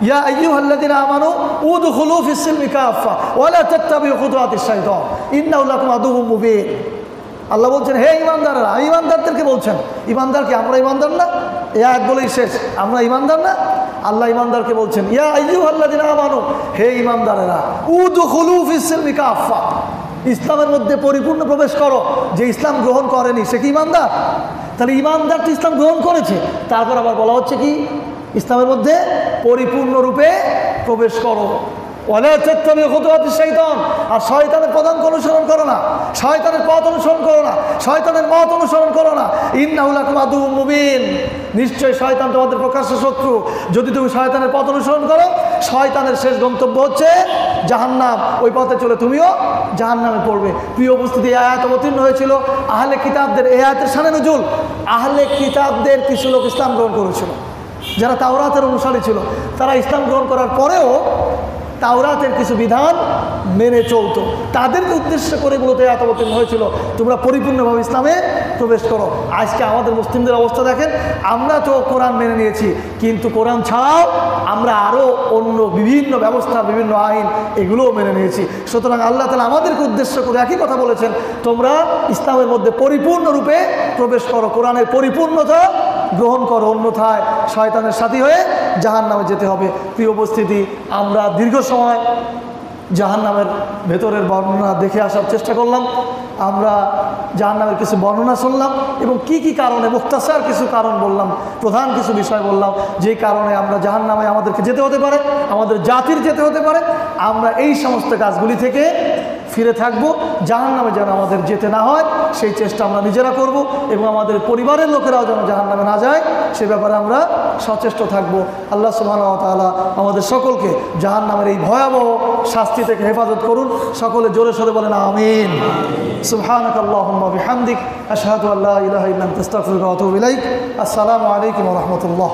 S1: ইয়া আইয়ুহাল্লাযীনা আমানু উদখুলু ফিস-সিলমি কাফা ওয়া লা তাত্তাবিউ খুতুওয়াতিশ শাইতান ইন্নাহু লাকুম আদুউম মুবিন। আল্লাহ বলছেন, হে ঈমানদাররা, ঈমানদারদেরকে বলছেন। ঈমানদার কি? আমরা ঈমানদার না? এই আয়াত বলেই শেষ, আমরা ঈমানদার না? আল্লাহ ঈমানদারকে বলছেন, ইয়া আইয়ুহাল্লাযীনা আমানু, হে ঈমানদারেরা, উদখুলু ফিস-সিলমি কাফা, ইসলামের মধ্যে পরিপূর্ণ প্রবেশ করো। যে ইসলাম গ্রহণ করেনি সে কি ঈমানদার? তাহলে ঈমানদার তো ইসলাম গ্রহণ করেছে, তারপর আবার বলা হচ্ছে কি ইসলামের মধ্যে পরিপূর্ণরূপে প্রবেশ করো। ওয়ালা তাত্তাবিউ খুতুওয়াতিশ শাইতান, আর শয়তানের পদাঙ্ক অনুসরণ করো না, শয়তানের পথ অনুসরণ করো না, শয়তানের মত অনুসরণ করো না। ইন্নাহু লাকুম আদুউম মুবিন, নিশ্চয় শয়তান তোমাদের প্রকাশ্য শত্রু। যদি তুমি শয়তানের পথ অনুসরণ করো, শয়তানের শেষ গন্তব্য হচ্ছে জাহান্নাম, ওই পথে চলে তুমিও জাহান্নামে পড়বে। প্রিয় উপস্থিতি, এই আয়াত অবতীর্ণ হয়েছিল আহলে কিতাবদের, এই আয়াতের শানে নুজুল, আহলে কিতাবদের কিছু লোক ইসলাম গ্রহণ করেছিল, যারা তাওরাতের অনুসারী ছিল। তারা ইসলাম গ্রহণ করার পরেও তাওরাতের কিছু বিধান মেনে চলতো, তাদেরকে উদ্দেশ্য করে মূলত আয়াত অবতীর্ণ হয়েছিল, তোমরা পরিপূর্ণভাবে ইসলামে প্রবেশ করো। আজকে আমাদের মুসলিমদের অবস্থা দেখেন, আমরা তো কোরআন মেনে নিয়েছি, কিন্তু কোরআন ছাড়াও আমরা আরও অন্য বিভিন্ন ব্যবস্থা, বিভিন্ন আইন, এগুলোও মেনে নিয়েছি। সুতরাং আল্লাহ তাআলা আমাদেরকে উদ্দেশ্য করে একই কথা বলেছেন, তোমরা ইসলামের মধ্যে পরিপূর্ণরূপে প্রবেশ করো, কোরআনের পরিপূর্ণতা গ্রহণ করো, অন্যথায় শয়তানের সাথী হয়ে জাহান্নামে যেতে হবে। প্রিয় উপস্থিতি, আমরা দীর্ঘ সময় জাহান্নামের ভেতরের বর্ণনা দেখে আসার চেষ্টা করলাম। আমরা জাহান্নামের কিছু বর্ণনা শুনলাম এবং কি কি কারণে, মুখতাসার কিছু কারণ বললাম, প্রধান কিছু বিষয় বললাম, যেই কারণে আমরা জাহান্নামে আমাদেরকে যেতে হতে পারে, আমাদের জাতির যেতে হতে পারে। আমরা এই সমস্ত কাজগুলি থেকে ফিরে থাকবো, জাহান্নামে যেন আমাদের যেতে না হয় সেই চেষ্টা আমরা নিজেরা করব, এবং আমাদের পরিবারের লোকেরাও যেন জাহান্নামে না যায় সে ব্যাপারে আমরা সচেষ্ট থাকবো। আল্লাহ সুবহানাহু ওয়া তাআলা আমাদের সকলকে জাহান্নামের এই ভয়াবহ শাস্তি থেকে হেফাজত করুন। সকলে জোরে সোরে বলেন আমিন। সুবহানাকাল্লাহুম্মা বিহামদিক আশহাদু আল্লা ইলাহা ইল্লা আনতা আস্তাগফিরুকা ওয়া আতুবু ইলাইক। আসসালামু আলাইকুম ওয়া রাহমাতুল্লাহ।